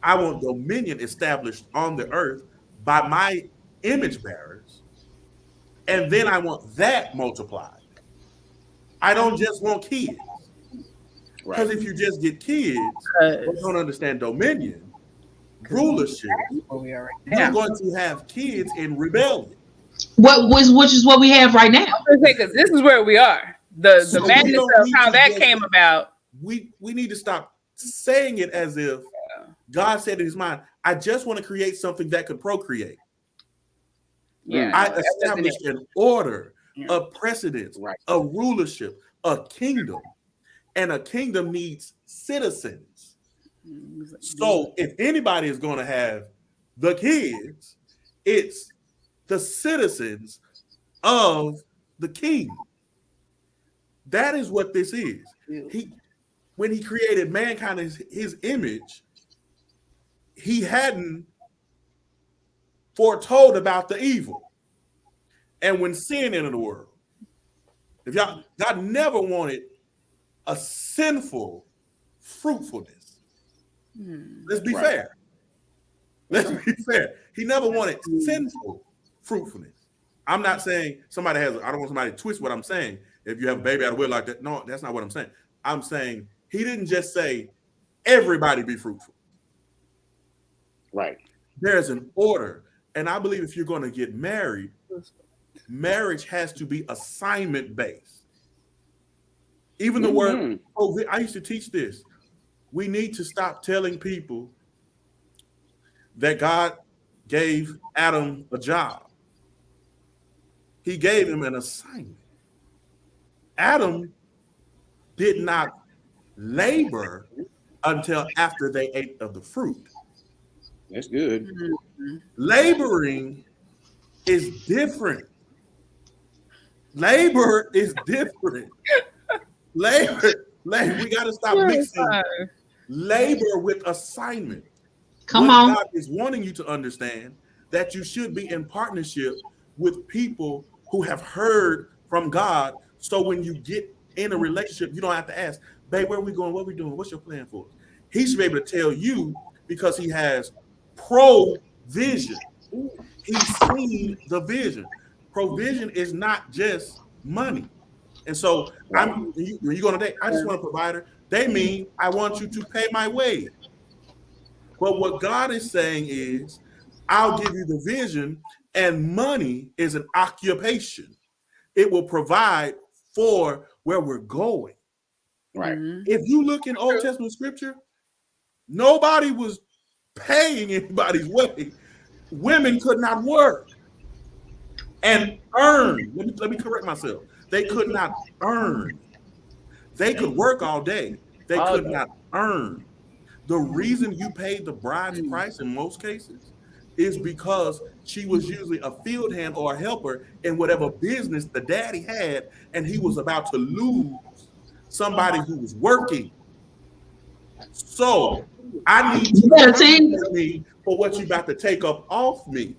I want dominion established on the earth by my image bearers. And then I want that multiplied. I don't just want kids. Because if you just get kids who don't understand dominion, rulership, you're going to have kids in rebellion. Which is what we have right now. Because this is where we are. The madness of how that came about. We need to stop saying it as if God said in his mind, I just want to create something that could procreate. Yeah, I established an order, a precedence, a rulership, a kingdom. And a kingdom needs citizens. So if anybody is going to have the kids, it's the citizens of the king. That is what this is. When he created mankind as his image, he hadn't foretold about the evil. And when sin entered the world, God never wanted a sinful fruitfulness. Let's be fair. Let's be fair. He never wanted sinful fruitfulness. I'm not saying I don't want somebody to twist what I'm saying. If you have a baby out of wedlock, that no, that's not what I'm saying. I'm saying he didn't just say everybody be fruitful. Right. There's an order. And I believe if you're going to get married, marriage has to be assignment based. Even the word, I used to teach this. We need to stop telling people that God gave Adam a job. He gave him an assignment. Adam did not labor until after they ate of the fruit. That's good. Laboring is different. Labor is different. Labor, we got to stop mixing labor with assignment. Come on. God is wanting you to understand that you should be in partnership with people who have heard from God. So when you get in a relationship, you don't have to ask, babe, where are we going? What are we doing? What's your plan for us? He should be able to tell you because he has provision. He's seen the vision. Provision is not just money. And so when you go on a date, I just want a provider. They mean I want you to pay my way. But what God is saying is, I'll give you the vision, and money is an occupation. It will provide for where we're going. Right. If you look in Old Testament scripture, nobody was paying anybody's way. Women could not work and earn. Let me correct myself. They could not earn. They could work all day. They could not earn. The reason you paid the bride's price in most cases is because she was usually a field hand or a helper in whatever business the daddy had, and he was about to lose somebody who was working. So I need you to pay me for what you about to take up off me.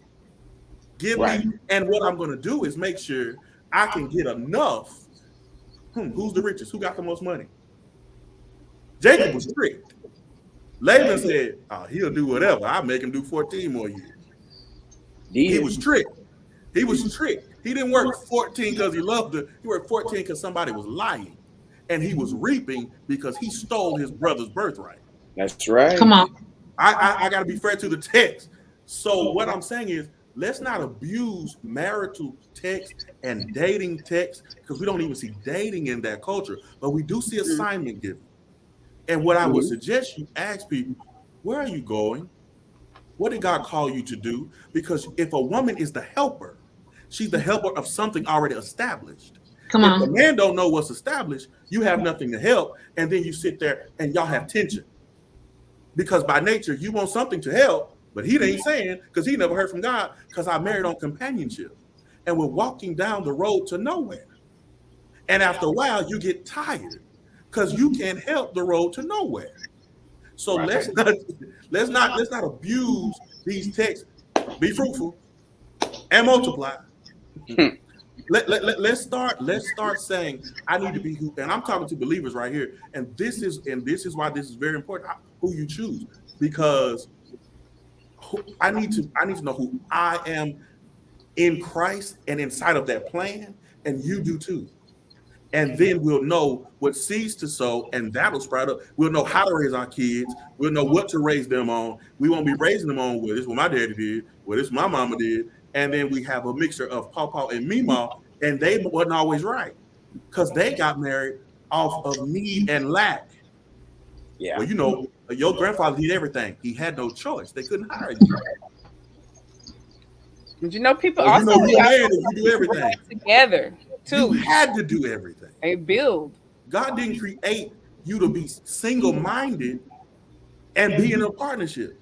Give me, and what I'm going to do is make sure I can get enough. Who's the richest? Who got the most money? Jacob was tricked. Laban said, he'll do whatever. I'll make him do 14 more years. He was tricked. He was tricked. He didn't work 14 because he loved her. He worked 14 because somebody was lying. And he was reaping because he stole his brother's birthright. That's right. Come on. I got to be fair to the text. So what I'm saying is, let's not abuse marital text and dating text, because we don't even see dating in that culture, but we do see assignment given. And what I would suggest you ask people, where are you going? What did God call you to do? Because if a woman is the helper, she's the helper of something already established. Come If the on. man don't know what's established, you have nothing to help, and then you sit there and y'all have tension. Because by nature, you want something to help, but he ain't saying, because he never heard from God, because I married on companionship. And we're walking down the road to nowhere. And after a while, you get tired because you can't help the road to nowhere. So let's not abuse these texts. Be fruitful and multiply. Let's start saying, I need to be who, and I'm talking to believers right here. And this is why this is very important, who you choose, because I need to know who I am in Christ and inside of that plan, and you do too. And then we'll know what seeds to sow, and that'll sprout up. We'll know how to raise our kids. We'll know what to raise them on. We won't be raising them on, well, this is what my daddy did, well, this is what my mama did. And then we have a mixture of Pawpaw and Meemaw, and they wasn't always right because they got married off of need and lack. Yeah. Well, you know, your grandfather did everything. He had no choice. They couldn't hire you. But you know, people Well, also you man, you do everything together too. You had to do everything. They build. God didn't create you to be single-minded and be in a partnership.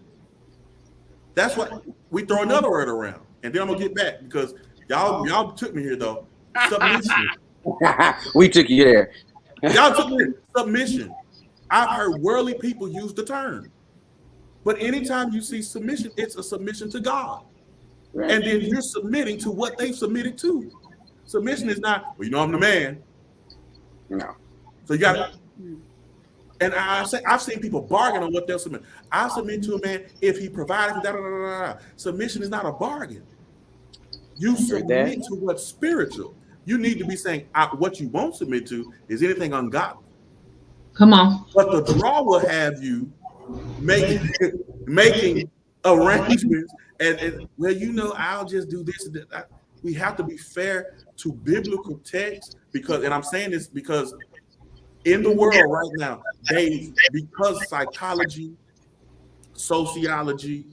That's what we throw another word around, and then I'm gonna get back because y'all took me here though. Submission. We took you there. Y'all took me here. Submission. I've heard worldly people use the term, but anytime you see submission, it's a submission to God, and then you're submitting to what they've submitted to. Submission is not, well, you know, I'm the man. No. So you got, and I've seen people bargain on what they'll submit. I submit to a man if he provides. Da, da, da, da, da. Submission is not a bargain. You submit to what's spiritual. You need to be saying what you won't submit to is anything ungodly. Come on. But the draw will have you making arrangements and well, you know, I'll just do this. We have to be fair to biblical text because, and I'm saying this because in the world right now, because psychology, sociology,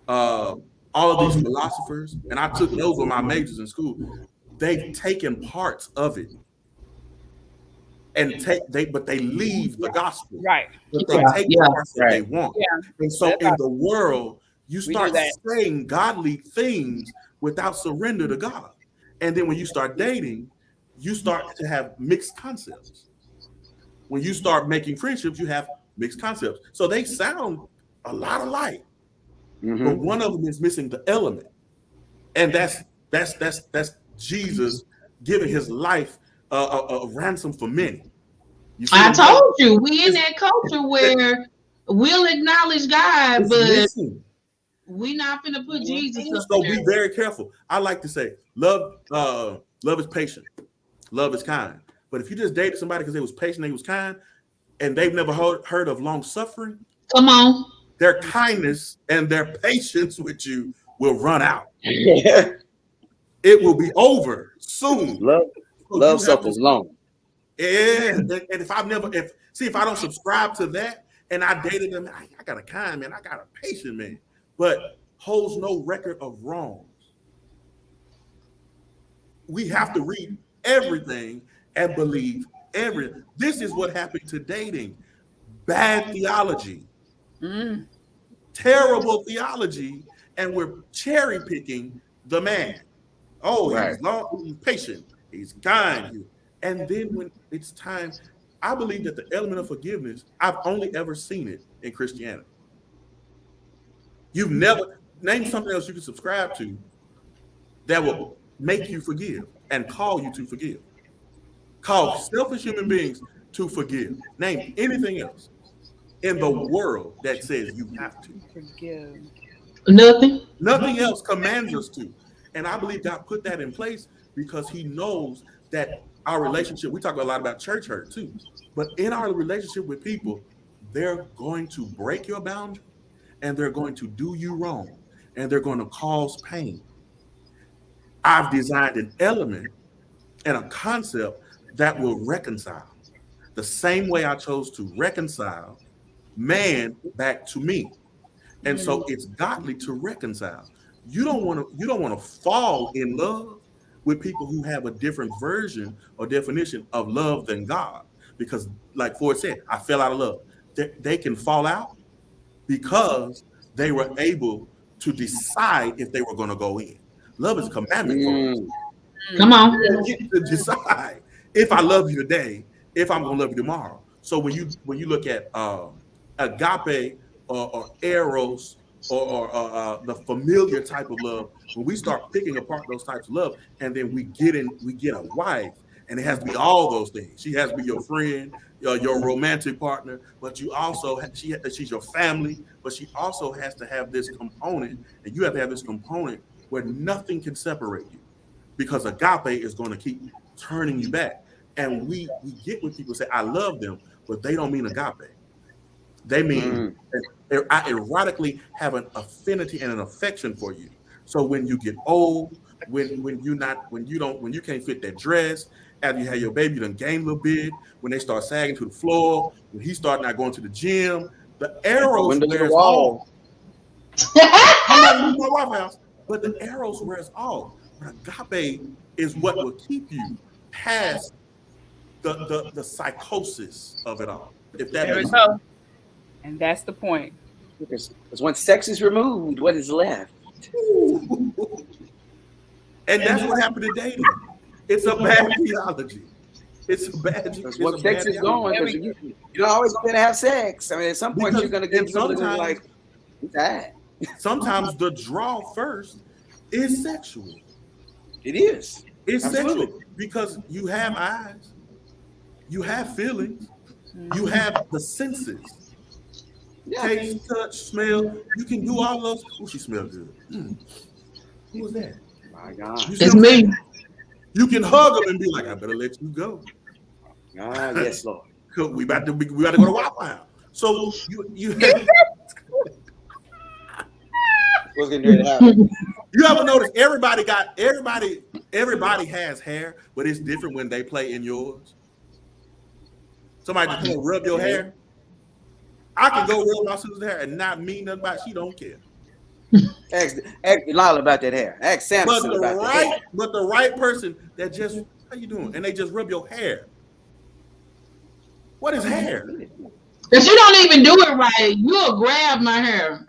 all of these philosophers, and I took those were my majors in school, they've taken parts of it and but they leave the gospel. Right. But they take the parts that they want. Yeah. And so in the world, you start saying godly things without surrender to God. And then when you start dating, you start to have mixed concepts. When you start making friendships, you have mixed concepts. So they sound a lot alike, but one of them is missing the element. And that's Jesus giving his life a ransom for many. I told you, we in that culture where we'll acknowledge God, but we not finna put Jesus up so there. be very careful. I like to say, love is patient, love is kind. But if you just dated somebody because they was patient, they was kind, and they've never heard of long suffering, come on, their kindness and their patience with you will run out. Yeah. It will be over soon. Love suffers long. Yeah, and if I don't subscribe to that, and I dated them, I got a kind man, I got a patient man, but holds no record of wrongs. We have to read everything and believe everything. This is what happened to dating. Bad theology, terrible theology, and we're cherry picking the man. Oh, he's long, he's patient, he's kind. And then when it's time, I believe that the element of forgiveness, I've only ever seen it in Christianity. You've never named something else you can subscribe to that will make you forgive and call you to forgive. Call selfish human beings to forgive. Name anything else in the world that says you have to forgive. Nothing. Nothing else commands us to. And I believe God put that in place because he knows that our relationship, we talk a lot about church hurt too, but in our relationship with people, they're going to break your boundary and they're going to do you wrong and they're going to cause pain. I've designed an element and a concept that will reconcile. The same way I chose to reconcile man back to me. And so it's godly to reconcile. You don't want to fall in love with people who have a different version or definition of love than God. Because, like Ford said, I fell out of love. They can fall out because they were able to decide if they were going to go in. Love is a commandment for us. Come on. You get to decide if I love you today, if I'm going to love you tomorrow. So when you look at agape or eros or the familiar type of love, when we start picking apart those types of love, and then we get a wife, and it has to be all those things. She has to be your friend, your romantic partner, but you also she's your family, but she also has to have this component, and you have to have this component where nothing can separate you, because agape is going to keep turning you back. And we get when people say I love them, but they don't mean agape. They mean I erotically have an affinity and an affection for you. So when you get old, when you can't fit that dress, after you have your baby, you done gain a little bit, when they start sagging to the floor, when he start not going to the gym, the arrows wears off. I'm not leaving my White House, but the arrows wears off. But agape is what will keep you past the psychosis of it all. If that There we makes go. sense. And that's the point. Because when sex is removed, what is left? And that's what happened to dating. It's a bad theology. It's a bad. Because what sex is going, because you're always going to have sex. I mean, at some point you're going to get something like that. Sometimes the draw first is sexual. It is. It's Absolutely. sexual because you have eyes, you have feelings, you have the senses. Yeah. Taste, touch, smell. You can do all those. Oh, she smells good. Who was that? My God. It's me. You can hug them and be like, I better let you go. Ah, yes, Lord. We about to go to Waffle House. So you What's getting ready to happen? You ever notice everybody has hair, but it's different when they play in yours? Somebody just gonna rub your hair. I can go rub my sister's hair and not mean nothing about it. She don't care. Ask Lila about that hair. Ask Samson about that hair. But the right person that just, how you doing? And they just rub your hair. What is hair? If you don't even do it right, you'll grab my hair.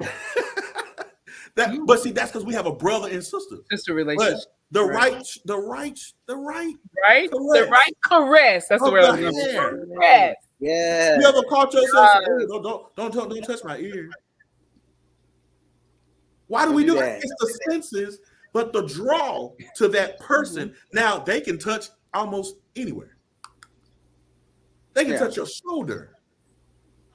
But see, that's because we have a brother and sister. Sister relationship. But the right caress. That's the word I'm looking for. Caress. Yeah. You ever caught yourself? Don't touch my ear. Why do we do that? It's the senses, but the draw to that person. Now they can touch almost anywhere. They can touch your shoulder,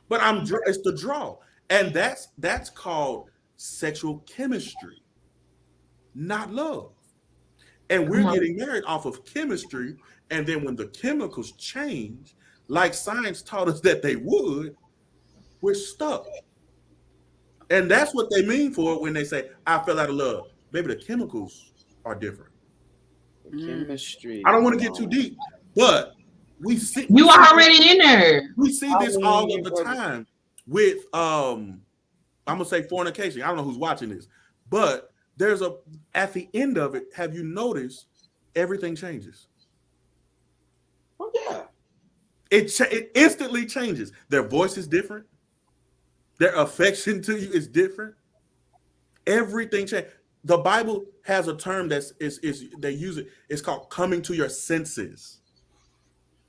but it's the draw, and that's called sexual chemistry, not love. And we're getting married off of chemistry, and then when the chemicals change, like science taught us that they would, we're stuck. And that's what they mean for when they say, I fell out of love. Maybe the chemicals are different. Chemistry. I don't want to get too deep, but we see you already in there. We see this all of the time with I'm gonna say fornication. I don't know who's watching this, but at the end of it, have you noticed everything changes? Oh yeah. It instantly changes. Their voice is different. Their affection to you is different. Everything changes. The Bible has a term they use it. It's called coming to your senses.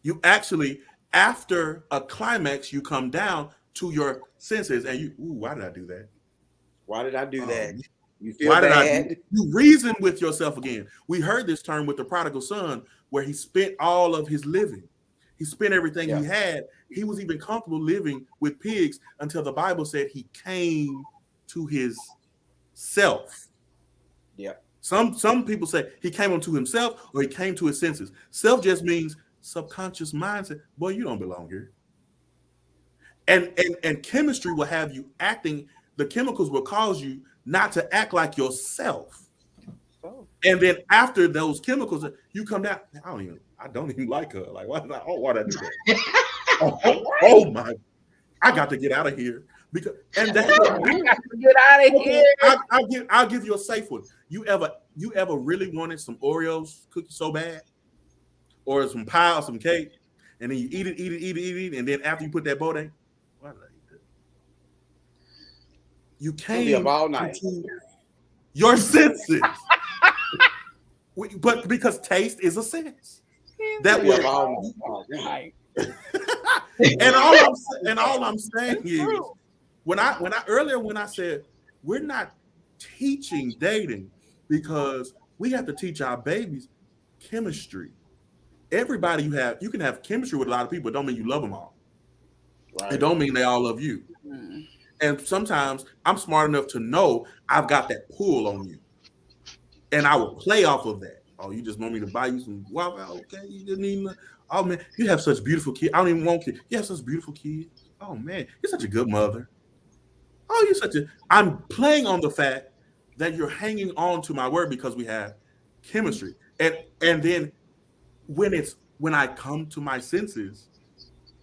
You actually, after a climax, you come down to your senses, and why did I do that? Why did I do that? You feel why bad? You reason with yourself again. We heard this term with the prodigal son, where he spent all of his living. He spent everything he had. He was even comfortable living with pigs until the Bible said he came to his self. Yeah. Some people say he came unto himself or he came to his senses. Self just means subconscious mindset. Boy, you don't belong here. And chemistry will have you acting. The chemicals will cause you not to act like yourself. And then after those chemicals, you come down. I don't even like her. Like, why did I do that? Oh my! I got to get out of here because, and that's what Get out of here. I'll give you a safe one. You ever really wanted some Oreos cookies so bad, or some pie or some cake, and then you eat it, and then after you put that bow down, why did I eat that? You came all night. Your senses. But because taste is a sense. That was all night. and all I'm saying is when I said we're not teaching dating because we have to teach our babies chemistry. Everybody you can have chemistry with a lot of people, it don't mean you love them all. Right. It don't mean they all love you. Mm. And sometimes I'm smart enough to know I've got that pull on you. And I will play off of that. Oh, you just want me to buy you some Waffle? Okay, you didn't even. Oh man, you have such beautiful kids. I don't even want kids. You have such beautiful kids. Oh man, you're such a good mother. Oh, you're such a. I'm playing on the fact that you're hanging on to my word because we have chemistry. And then when I come to my senses,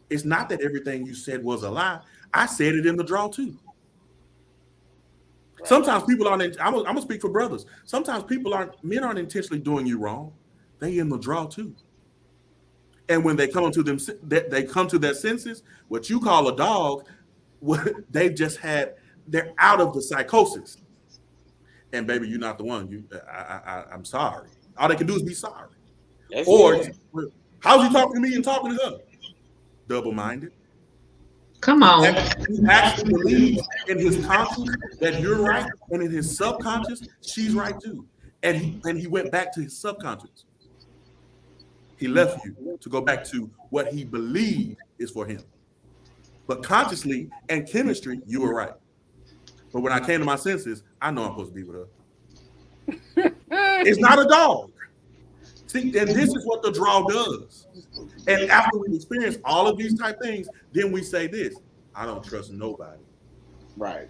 it's not that everything you said was a lie. I said it in the draw too. Sometimes people aren't. I'm gonna speak for brothers. Sometimes men aren't intentionally doing you wrong. They in the draw too. And when they come to their senses, what you call a dog, they're out of the psychosis. And baby, you're not the one. I'm sorry. All they can do is be sorry. How's he talking to me and talking to her? Double-minded. Come on. He actually believes in his conscience that you're right, and in his subconscious, she's right too. And he went back to his subconscious. He left you to go back to what he believed is for him. But consciously and chemistry, you were right. But when I came to my senses, I know I'm supposed to be with her. It's not a dog. See, and this is what the draw does. And after we experience all of these type things, then we say this: I don't trust nobody. Right.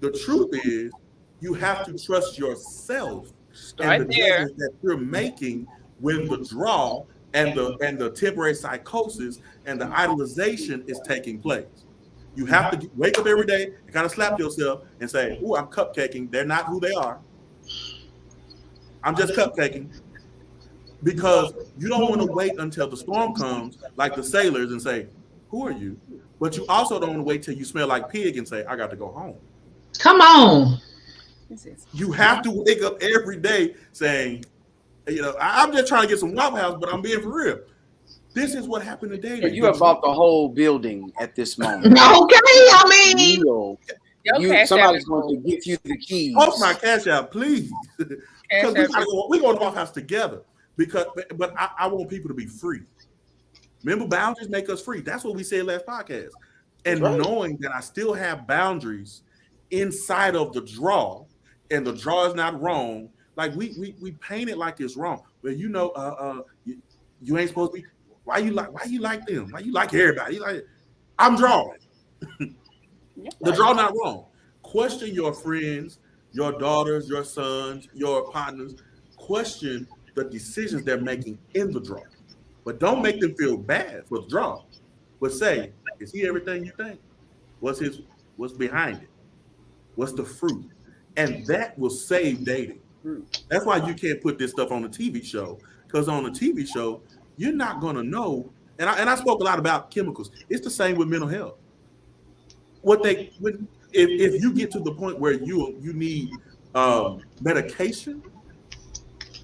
The truth is, you have to trust yourself and the decisions that you're making when the draw and the temporary psychosis and the idolization is taking place. You have to wake up every day and kind of slap yourself and say, "Ooh, I'm cupcaking. They're not who they are. I'm just cupcaking." Because you don't want to wait until the storm comes like the sailors and say, "Who are you?" But you also don't want to wait till you smell like pig and say, "I got to go home." Come on. You have to wake up every day saying, I'm just trying to get some Waffle House, but I'm being for real. This is what happened today. You have bought the whole building at this moment. Okay, I mean, somebody's going to give you the keys. Post my cash out, please. Because we go to Waffle House together. But I want people to be free. Remember, boundaries make us free. That's what we said last podcast. And knowing that I still have boundaries inside of the draw, and the draw is not wrong. Like we paint it like it's wrong. But you ain't supposed to be. Why you like them? Why you like everybody? I'm drawing. The draw not wrong. Question your friends, your daughters, your sons, your partners. Question the decisions they're making in the draw. But don't make them feel bad for the draw. But say, is he everything you think? What's behind it? What's the fruit? And that will save dating. That's why you can't put this stuff on a TV show. Because on a TV show, you're not going to know. And I spoke a lot about chemicals. It's the same with mental health. If you get to the point where you need medication,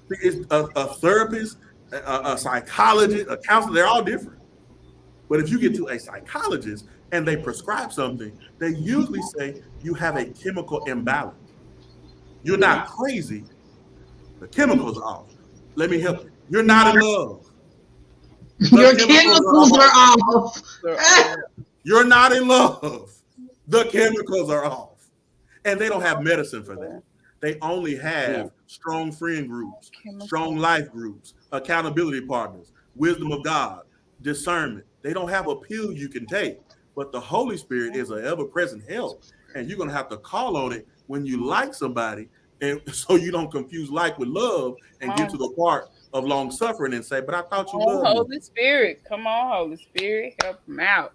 it's a therapist, a psychologist, a counselor, they're all different. But if you get to a psychologist and they prescribe something, they usually say you have a chemical imbalance. You're not crazy. The chemicals are off. Let me help you. You're not in love. Your chemicals are off. You're not in love. The chemicals are off. And they don't have medicine for that. They only have strong friend groups, strong life groups, accountability partners, wisdom of God, discernment. They don't have a pill you can take, but the Holy Spirit is an ever-present help, and you're going to have to call on it when you like somebody And so you don't confuse like with love and get to the part of long suffering and say, but I thought you loved me. Holy Spirit. Come on, Holy Spirit. Help him out.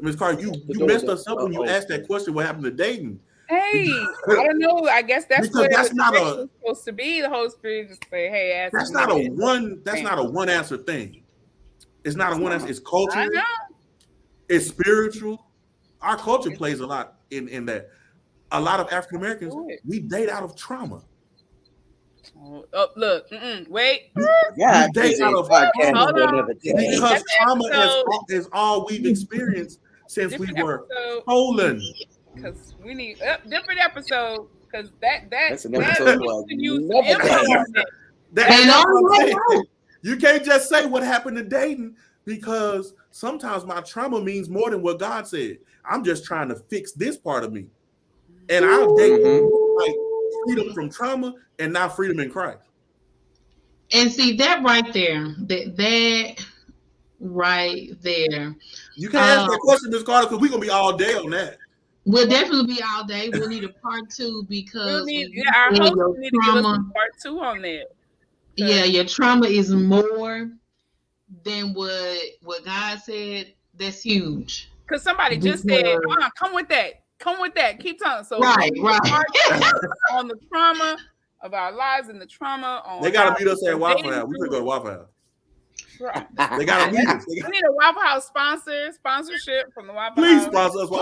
Ms. Carter, you messed us up when you asked that question, what happened to dating? Hey, I don't know. I guess that's because what that's not it's supposed to be. The Holy Spirit just say, hey, ask that's me not that. not a one answer thing. It's not a one answer. It's cultural. I know. It's spiritual. Our culture plays a lot in that. A lot of African Americans, we date out of trauma. Oh, look, wait. Yeah, we date out of trauma because trauma is all we've experienced since we were stolen. Because we need different episode. Because that's an episode for you can't just say what happened to dating because sometimes my trauma means more than what God said. I'm just trying to fix this part of me. And I'll date like freedom from trauma and not freedom in Christ. And see that right there, that right there. You can ask that question, Ms. Carter, because we're gonna be all day on that. We'll definitely be all day. We'll need a part 2 because our host need to give us a part 2 on that. Yeah, your trauma is more than what God said. That's huge. Because somebody just said, come with that. Come with that. Keep talking. So right. On the trauma of our lives and the trauma on. They gotta meet us at Waffle House. We could go to Waffle House. Right. They gotta meet us. We need a Waffle House sponsorship from the Waffle Please House. sponsor us. We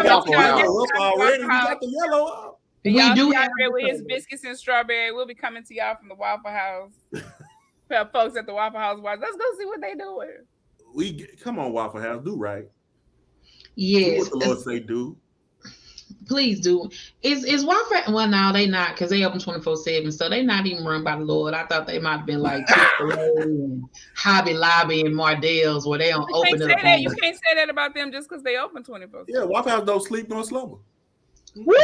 got the yellow up. We do have with his biscuits and strawberry. We'll be coming to y'all from the Waffle House. We have folks at the Waffle House. Let's go see what they doing. Come on, Waffle House. Do right. Yes. Do what the Lord say do. Please do. Is Waffle? Well, no, they not because they open 24/7, so they not even run by the Lord. I thought they might have been like Chick-fil-A and Hobby Lobby and Mardell's where they don't open up. You can't say that about them just because they open 24/7. Yeah, Waffle House don't sleep nor slumber. Woo!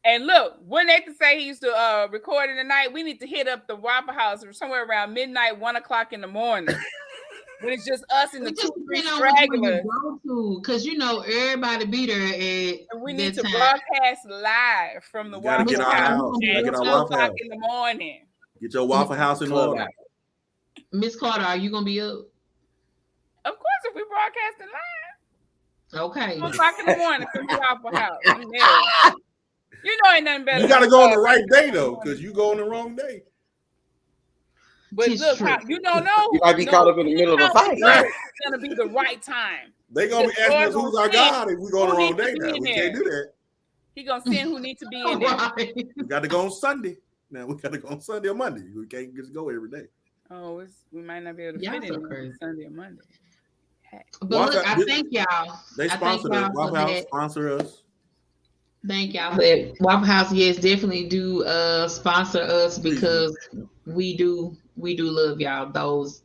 And look, when Nathan say he used to record in the night, we need to hit up the Waffle House somewhere around midnight, 1 o'clock in the morning. When it's just us and the 2-3 stragglers. Because everybody be there and we need to broadcast live from the Waffle House at 2 o'clock in the morning. Get your Waffle House in order. Miss Carter, are you gonna be up? Of course, if we broadcasting live. Okay. 2 o'clock in the morning from the Waffle House. I'm there. Ain't nothing better. You gotta go on the right day though, because you go on the wrong day. But look, you don't know. You might be caught up in the middle of a fight. It's gonna be the right time. They gonna be asking us who's our God if we go on the wrong day now. We can't do that. He gonna send who needs to be in there. We got to go on Sunday. Now we got to go on Sunday or Monday. We can't just go every day. Oh, we might not be able to fit in Sunday or Monday. But look, I thank y'all. They sponsor us. Waffle House sponsor us. Thank y'all. Waffle House, yes, definitely do sponsor us because we do love y'all. Those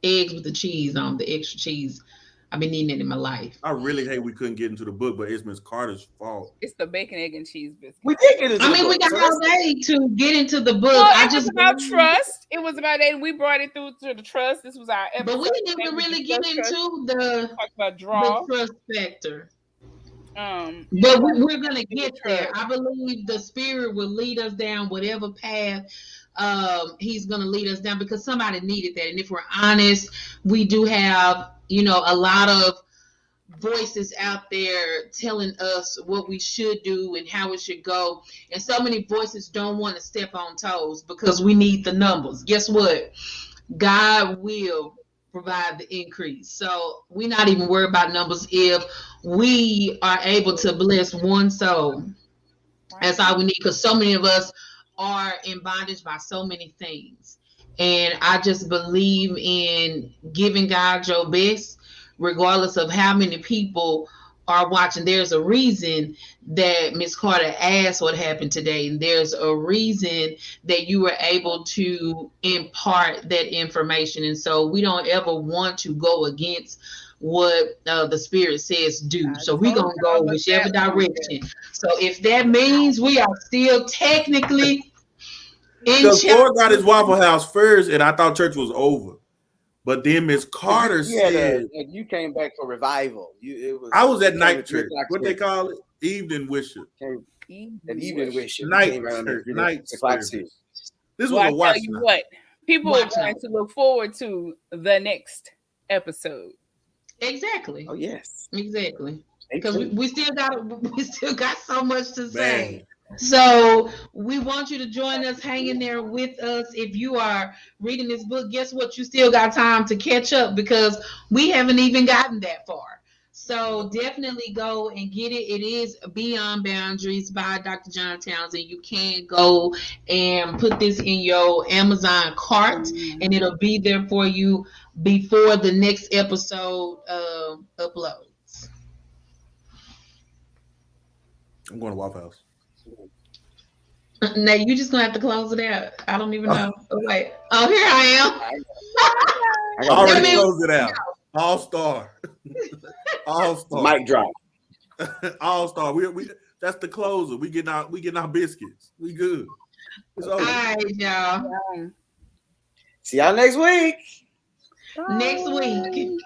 eggs with the cheese on, the extra cheese. I've been eating it in my life. I really hate we couldn't get into the book, but it's Miss Carter's fault. It's the bacon, egg, and cheese biscuit. We did get into the book. We got all day to get into the book. Well, it was about trust. It was about that. We brought it through to the trust. This was our episode. But we didn't even really get into the trust factor. But we're gonna get there. I believe the Spirit will lead us down whatever path He's gonna lead us down because somebody needed that. And if we're honest, we do have a lot of voices out there telling us what we should do and how it should go. And so many voices don't want to step on toes because we need the numbers. Guess what? God will provide the increase. So we're not even worried about numbers. If we are able to bless one soul, that's all we need, because so many of us are in bondage by so many things. And I just believe in giving God your best, regardless of how many people are watching. There's a reason that Miss Carter asked what happened today. And there's a reason that you were able to impart that information. And so we don't ever want to go against what the Spirit says do. So we're going to go whichever direction. So if that means we are still technically in church. Lord got his Waffle House first, and I thought church was over. But then Miss Carter said, and you came back for revival. I was at night church. What they call it? Evening worship. That evening wish. Night Came around shirt, the night clock shirt. too. This Well, was I a watch. tell you what, people are Watch going out. to look forward to the next episode. Exactly. Oh yes. Exactly. Stay Because tuned. we still got so much to say. Man, So we want you to join us, hang in there with us. If you are reading this book, guess what? You still got time to catch up because we haven't even gotten that far. So definitely go and get it. It is Beyond Boundaries by Dr. John Townsend. You can go and put this in your Amazon cart, and it'll be there for you before the next episode uploads. I'm going to Waffle House. Now you just gonna have to close it out. I don't even know. Oh wait. Oh, here I I I got already That means- closed it out. All star. All star. mic drop. All star. We that's the closer. We getting our biscuits. We good. It's am. All over. right, y'all. Um, See y'all next week. Next bye. week.